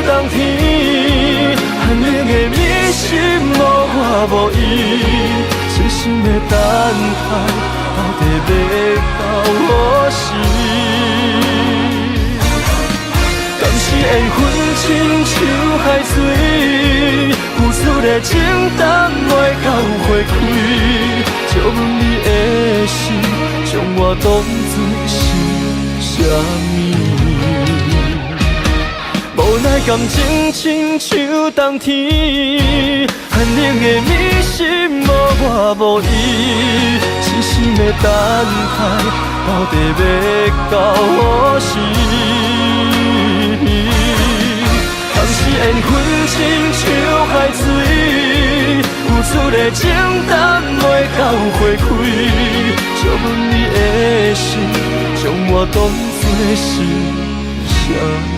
冬天，寒冷的迷失无我无依，痴心的等待，到底要到何时？敢是缘分亲像海水，付出的情淡袂到回馈，借问你的心，将我当作是啥物？无奈感情亲像冬天，寒冷的迷失无我无依，痴心的等待，到底要到何时？当时缘分亲像海水，付出的情淡袂到回馈，借问你的心，将我当作是啥物？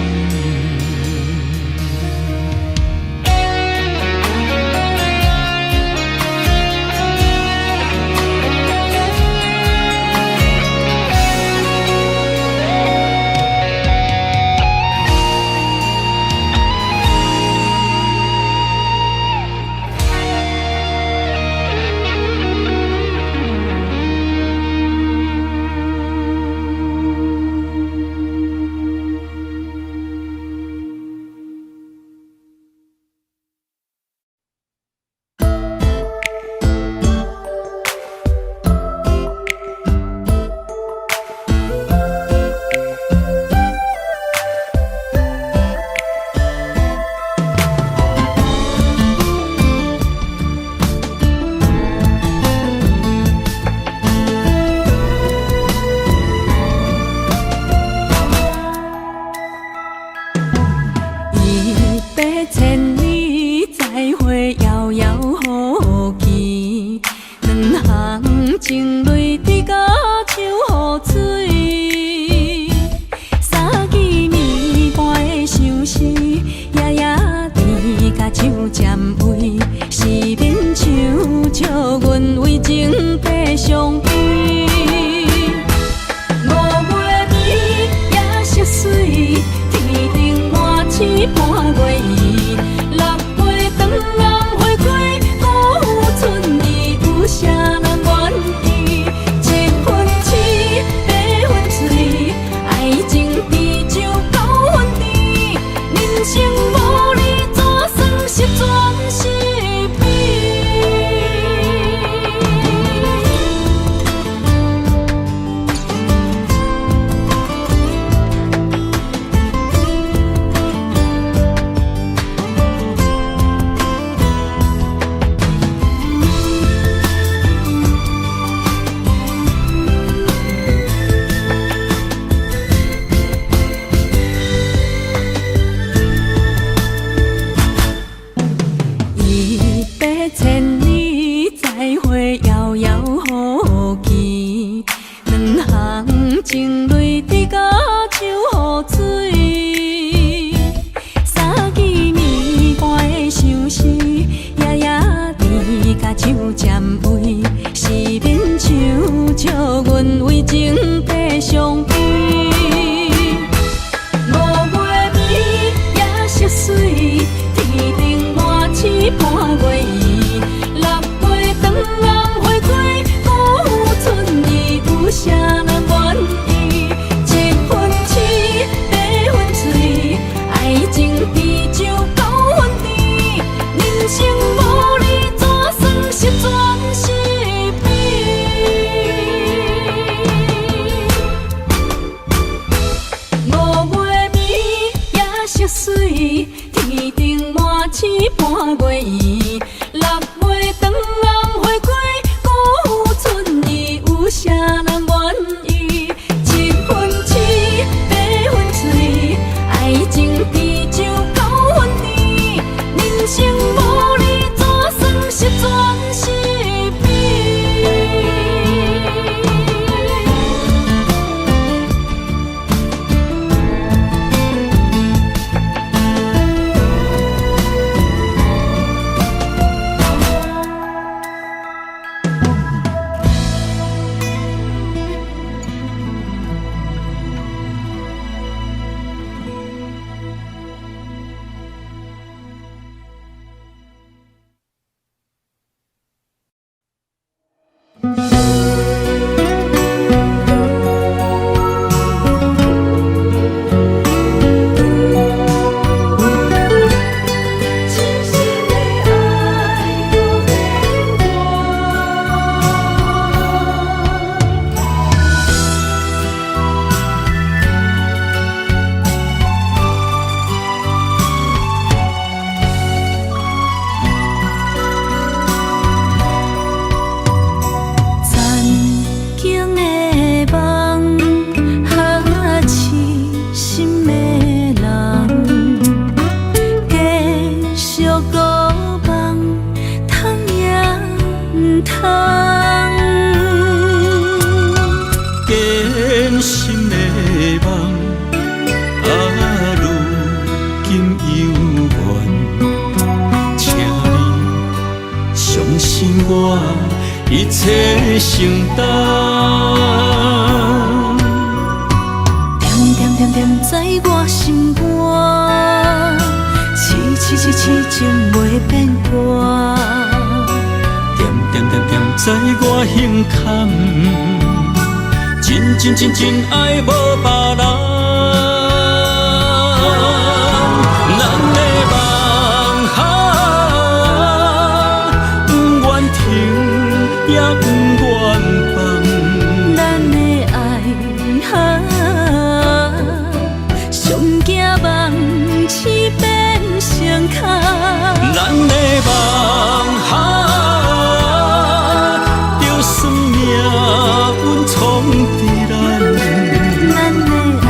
切承担。点点点点在我心肝，痴痴情袂变卦。点点点点在我胸坎，真爱无别人。咱的梦不愿停，也不愿放。咱的爱上惊梦痴变成空。咱的梦就算命运闯伫咱，咱的爱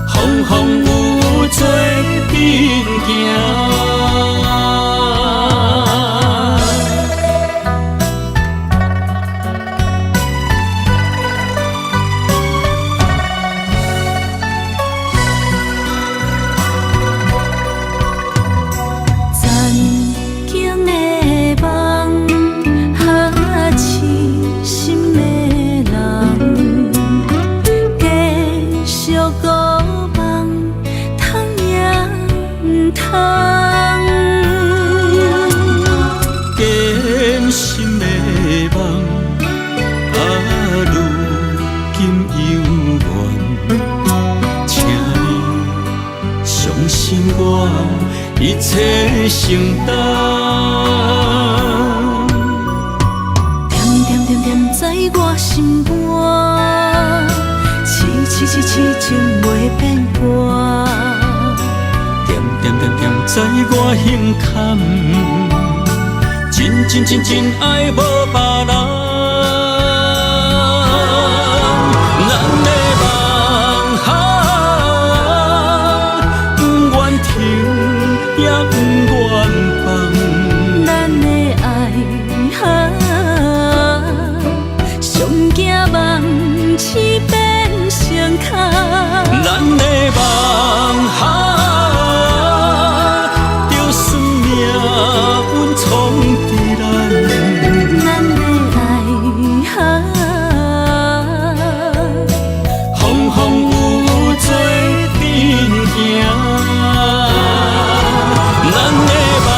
风风雨做阵行。一切承担，点点点点在我心肝，痴情袂变卦。点点点点在我胸坎，真爱无别人。咱的梦不愿停，也不愿放。咱的爱上惊梦痴变成空。咱的梦就算命运闯伫咱，咱的爱风风雨做阵行。咱的梦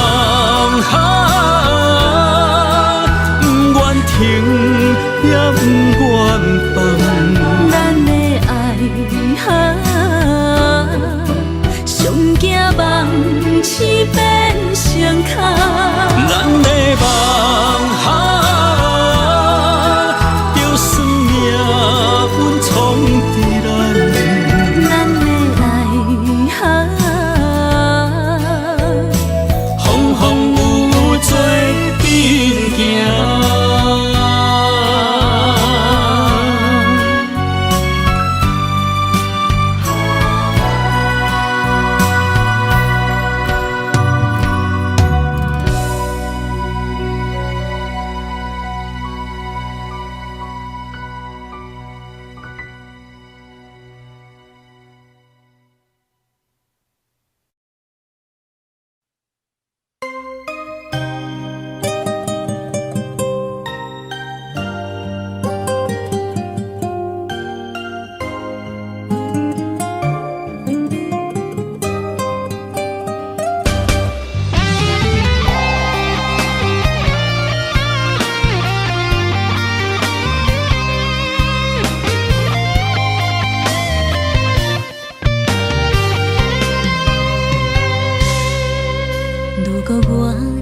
不愿停，也不愿放。咱的爱上惊梦痴变成空。咱的梦就算命运闯伫咱，咱的爱风风雨做阵行。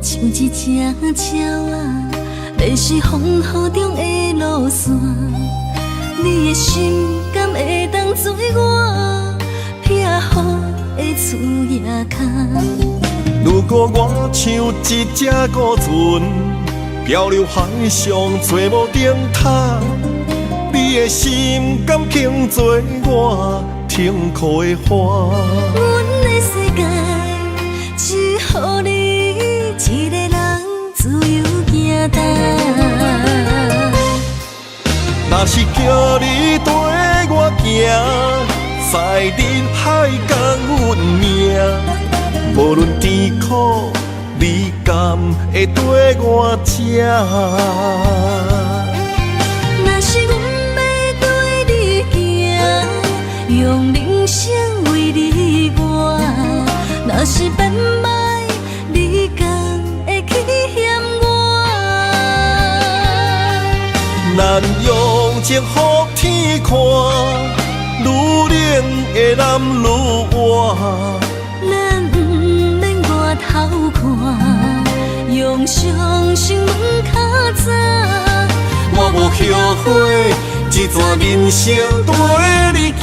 像一只鸟啊，迷失风雨中的路线。你的心敢会当做我避雨的厝野空？如果我像一只孤船，漂流海上找无顶塔，你的心敢肯做我停靠的花？阮的世界只予你一个人自由行踏。若是叫你跟我行，在人海共运命，无论甜苦你敢会跟我吃？若是阮要对你行，用人生为你活；若是变歹，你敢会去嫌我？咱用情予天看，愈冷的男愈活。咱不免外头看，用伤心问较早。我无后悔，一段人生跟你行。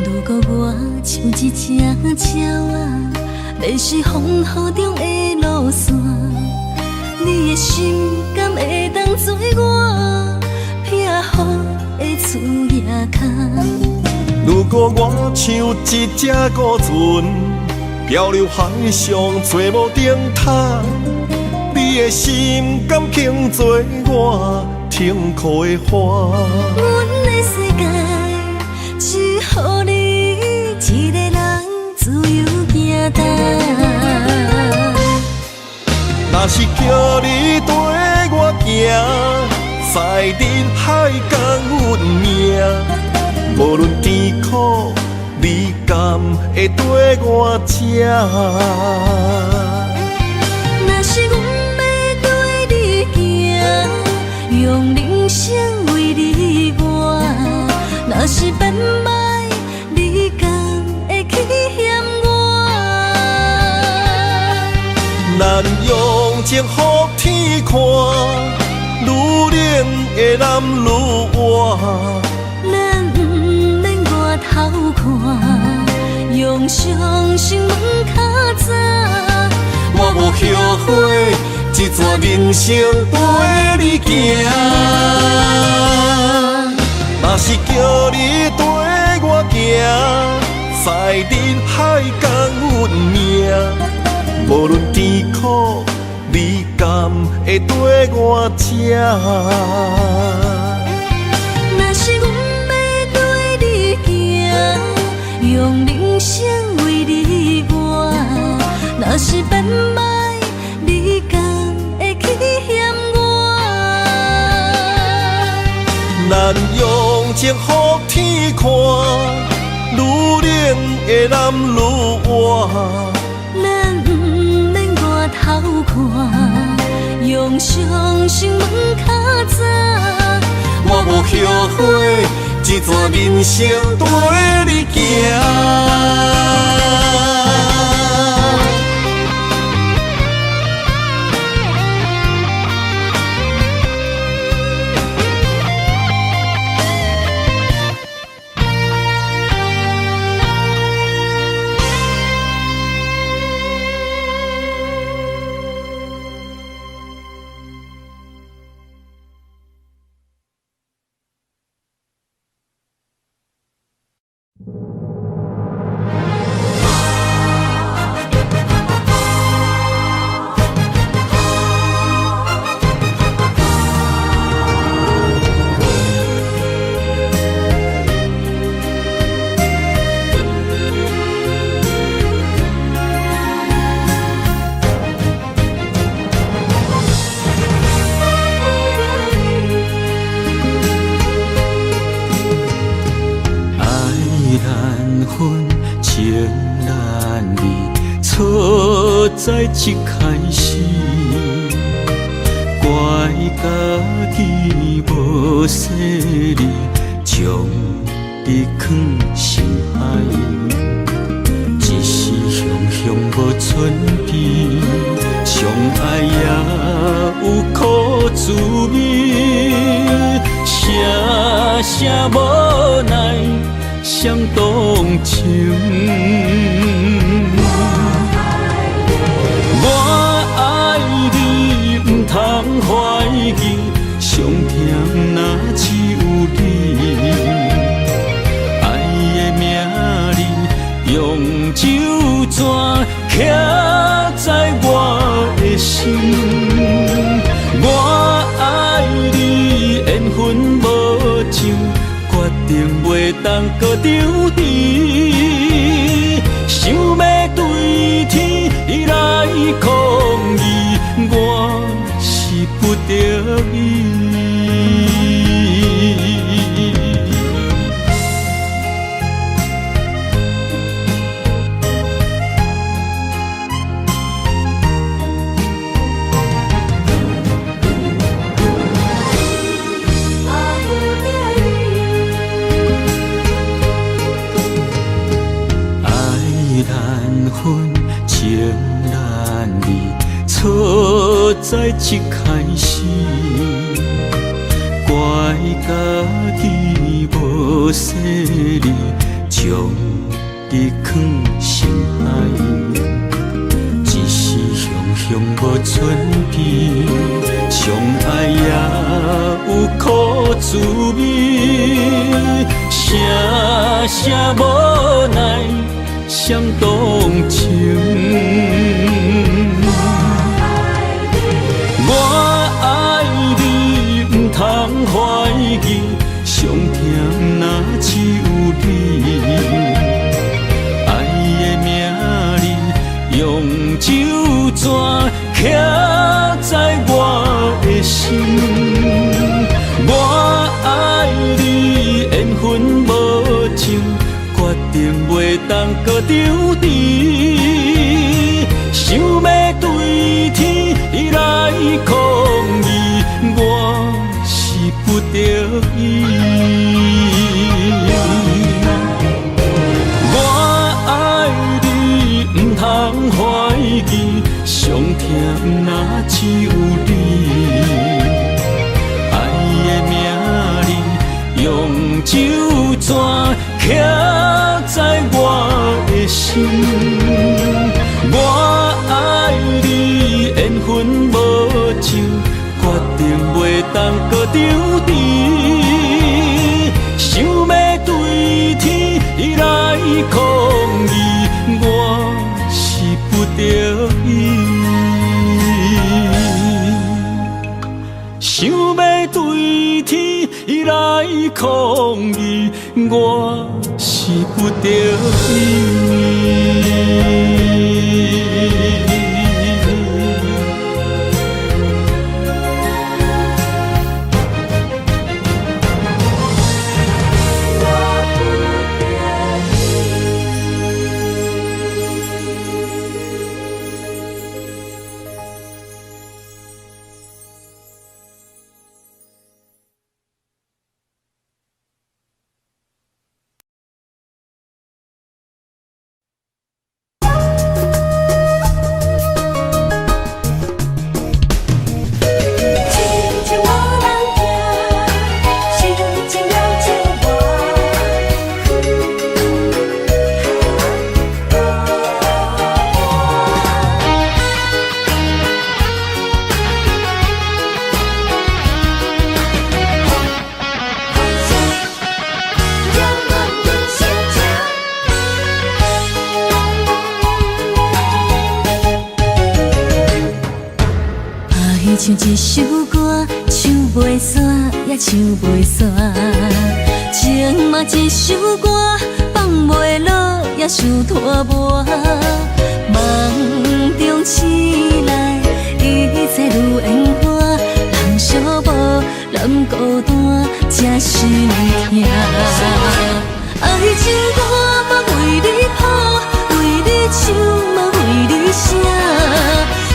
如果我像一只鸟仔，迷失风雨中的路线，你的心敢会当做我撇予的厝野空？如果我像一只孤船，漂流海上做无定塔，你的心敢肯做我痛苦的花？阮的世界只予你一个人自由行动。若是叫你跟我行，在人海共运命，无论甜苦，你敢会跟我吃？若是阮要对你行，用人生为你活；若是变歹，你敢会去嫌我？咱用情予天看，愈冷的男愈活。咱不免外头看，用伤心问较早。我无后悔，一段人生跟你行。若是叫你跟我行，在人海共运命，无论甜苦，你敢会跟我吃？若是阮要对你行，用人生为你活；若是变歹，你敢会去嫌我？咱用情予天看，愈冷的男愈活。咱不免外头看，用伤心问较早。我无后悔，一段人生跟你行。在一开始，怪家己无细腻，将你放心海。一时雄雄无寸边，相爱也有苦滋味，声声无奈伤动情。通怀疑，上甜若只有你。爱的名字用酒泉刻当搁张持，想要对天来抗议，我是不得已。情难离，错在一开始，怪家己无细腻，将你藏心海，一时雄雄无准备，相爱也有苦滋味，声声无奈。想动情，我爱你，不通怀疑，上疼若只有你。爱的名字用手纸刻在我的心，我爱你，缘分无情。决定袂当搁张持，想要对天来抗议，我是不得已。我爱你，不通怀疑，上疼若只有你。爱的名字用手纸刻在我的心，我爱你，缘分无情，决定袂当搁张持，想要对天来抗议，我是不得已。想要对天来抗议，我是不得已。唱一首歌，唱袂煞也唱袂煞，情嘛一首歌，放袂落也想拖磨。梦中醒来，一切如烟花，人相无，人孤单，才心痛。爱情歌嘛为你谱，为你唱嘛为你写。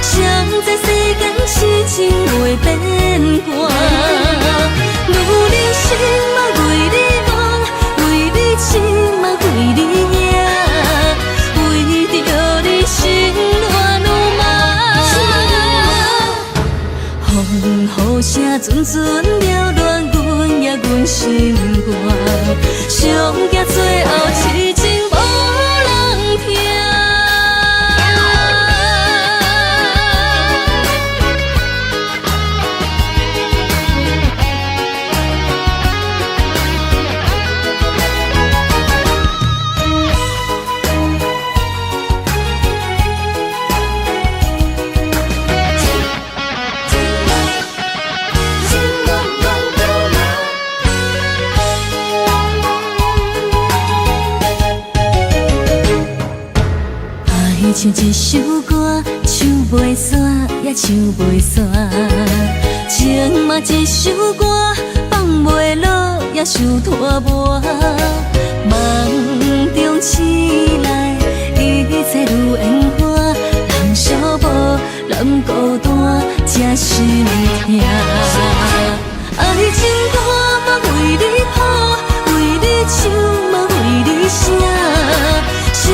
谁知世间痴情袂变卦，女人心嘛为你梦，为你情嘛为你赢，为着你心乱如麻。风雨声阵阵缭乱，阮也阮心肝，上惊最后痴情无人听。唱一首歌，唱袂煞，也唱袂煞。情嘛一首歌，放袂落，也想拖磨。梦中醒来，一切如烟花。人寂寞，人孤单，才心痛。爱情歌嘛为你谱，为你唱嘛为你写。谁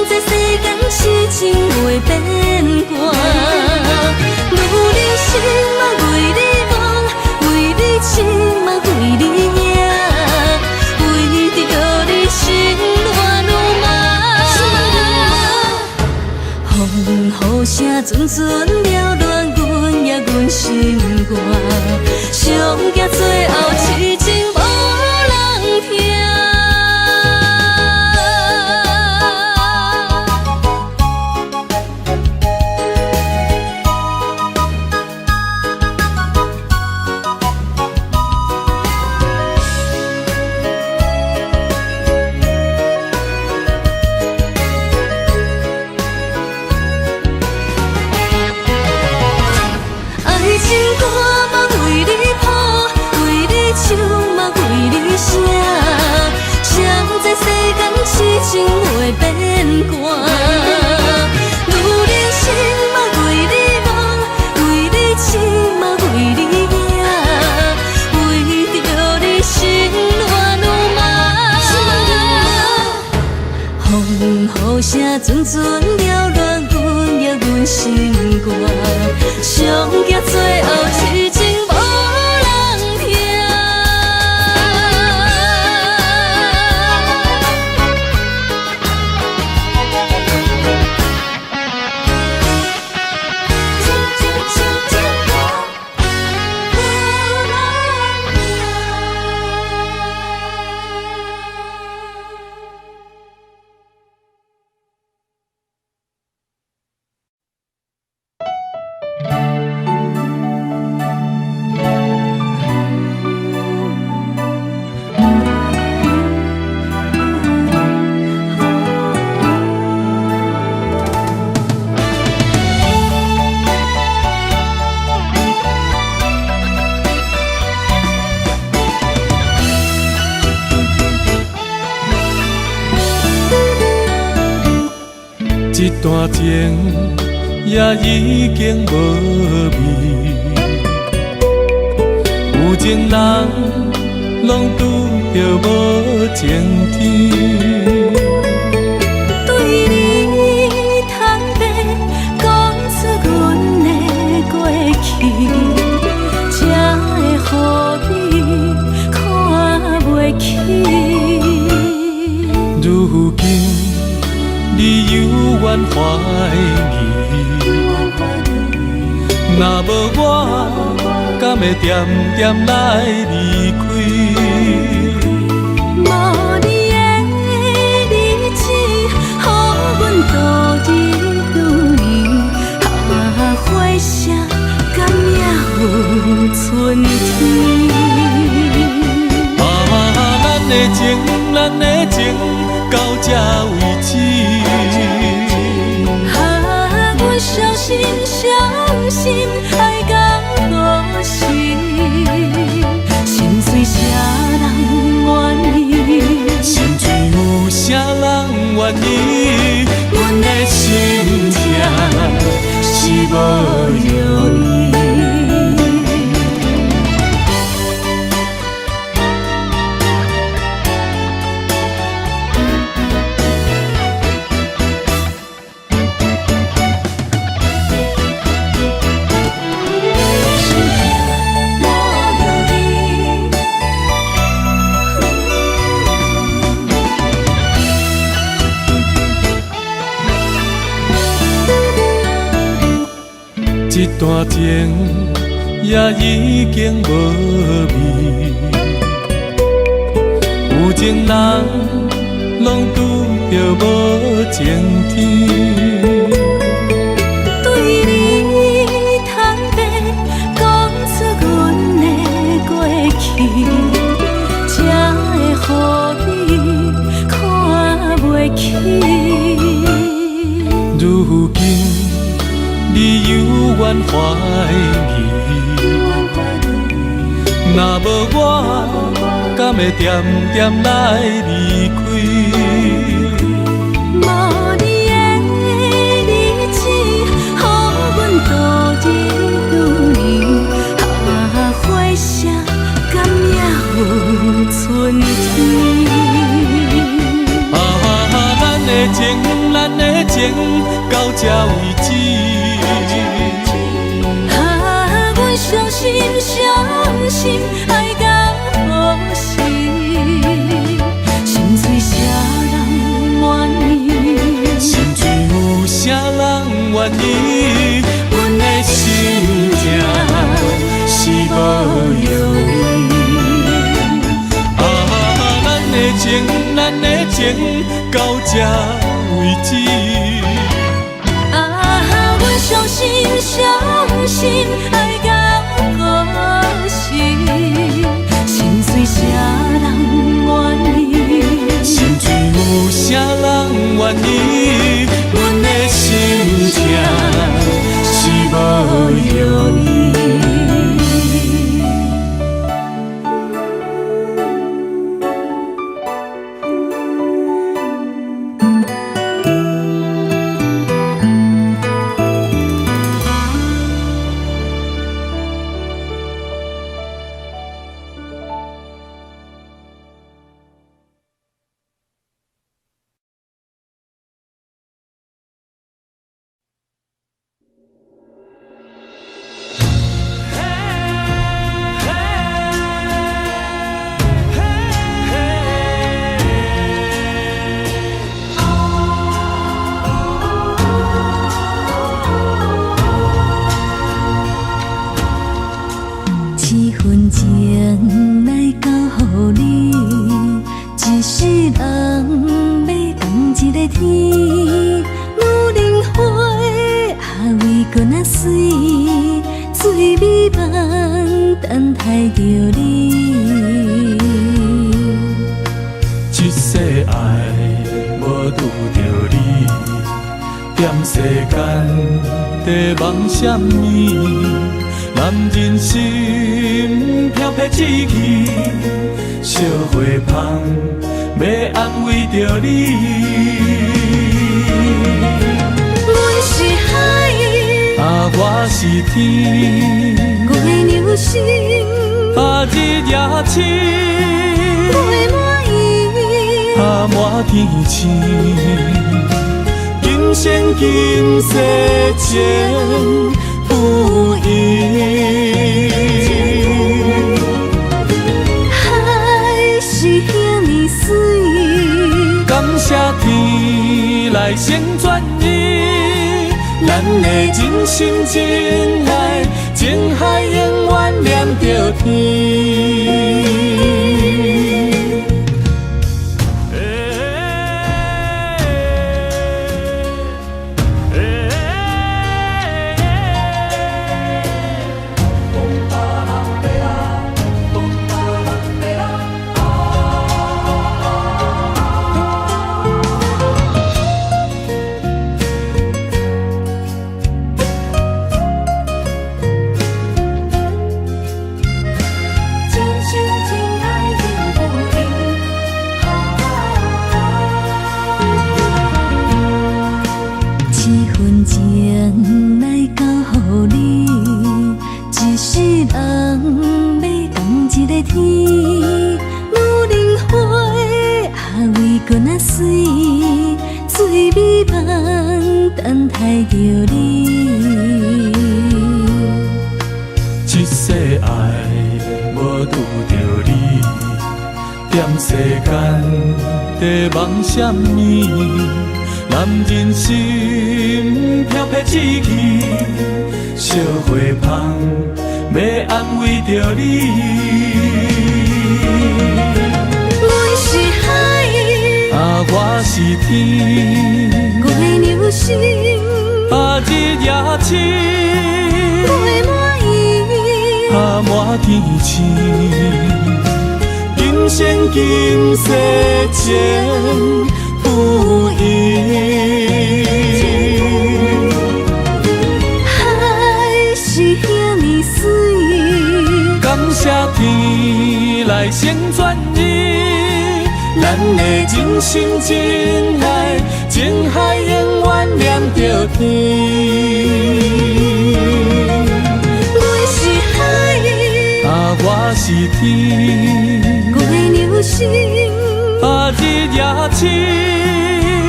知世间痴情袂变卦，女人心嘛为你梦，为你痴嘛为你赢，为着你心乱如麻。风雨声阵阵缭乱，阮也阮心肝，上惊最后痴情无人听。痴情袂变卦，女人心嘛为你梦，为你痴嘛为你赢，为着你心乱如麻。风雨声阵阵缭乱，阮也阮心肝，上惊最后痴情无人听。一段情也已经无味，有情人拢拄着无情天。对你坦白，讲出阮的过去，才会予你看袂起。如今你犹原怀疑，若无我，敢会点点来离开？无你的日子，予阮度日如年，花谢敢也有春天。咱的情，咱的情，到这为止。阮小心小心爱到何时？心碎啥人愿意？心碎有啥人愿意？阮的心痛是无容易。一段情也已经无味，有情人拢拄着无情天。对你坦白，讲出阮的过去，才会予你看袂起。如怨怀疑。若无我，敢会点点来离开？无你的日子，予阮度日如年。花谢甘也有春天。咱的情，咱的情，到这为止。阮相信，相信爱到何时？心碎啥人愿意？心碎有啥人愿意？阮的心痛是无容易。咱的情，咱的情，到这为止。阮相信，相信爱到何时？心碎啥人愿意？心碎有啥人愿意？阮的心痛是无容易。什么？男人心飘撇志气，烧花香要安慰着你。阮是海，我是天，月流星，日夜星，月满意，满天星。今生今世情不移，海是遐尼水，感谢天来成全伊，咱的真心真爱，情海永远连着天。这世爱无拄着你，踮世间在梦什么？男人心飘撇志气，烧花香要安慰着你。阮是海，我是天，月流星，日夜星，月满意，满天星。今生今世情不移，海谢天来成全你，咱的人生真爱，情海永远连着天。我是海，我是天，我的流星，日夜星，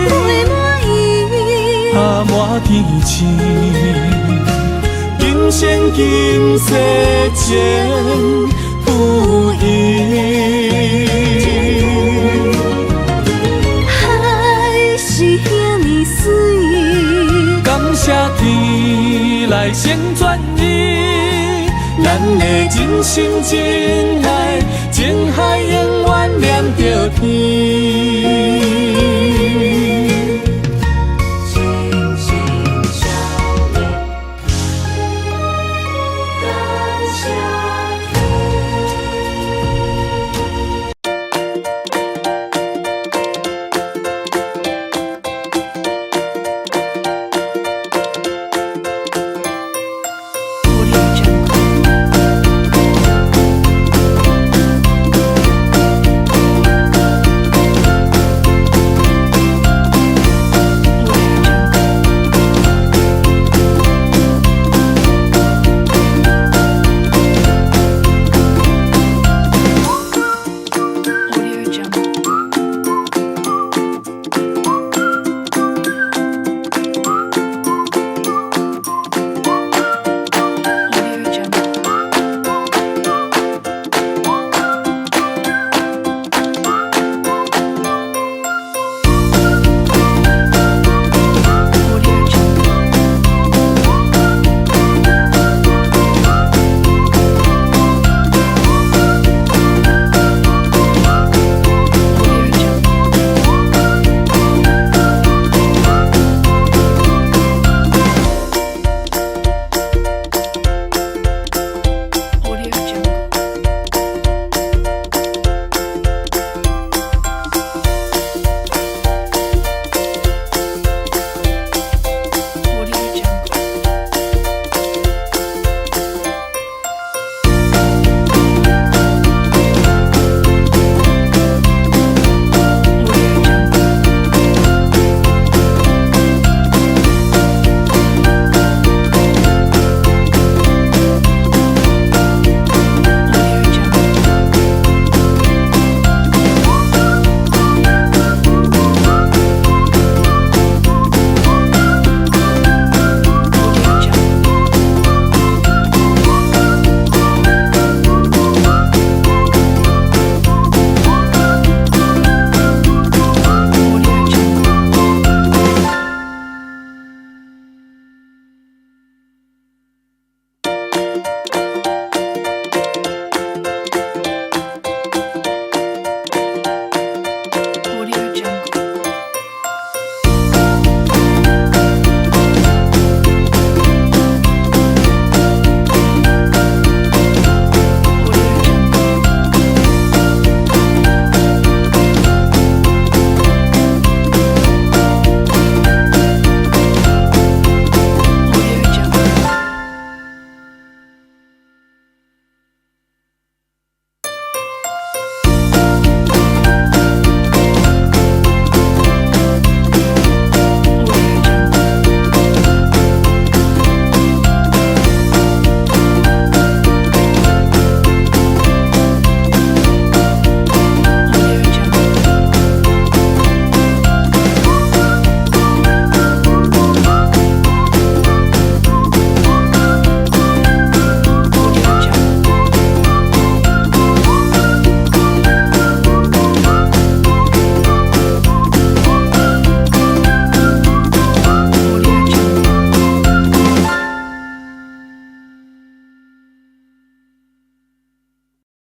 陪满意，满天星。今生今世情不移，海是遐尼水，感谢天来成全你，咱的人生真爱，情海永远连着天。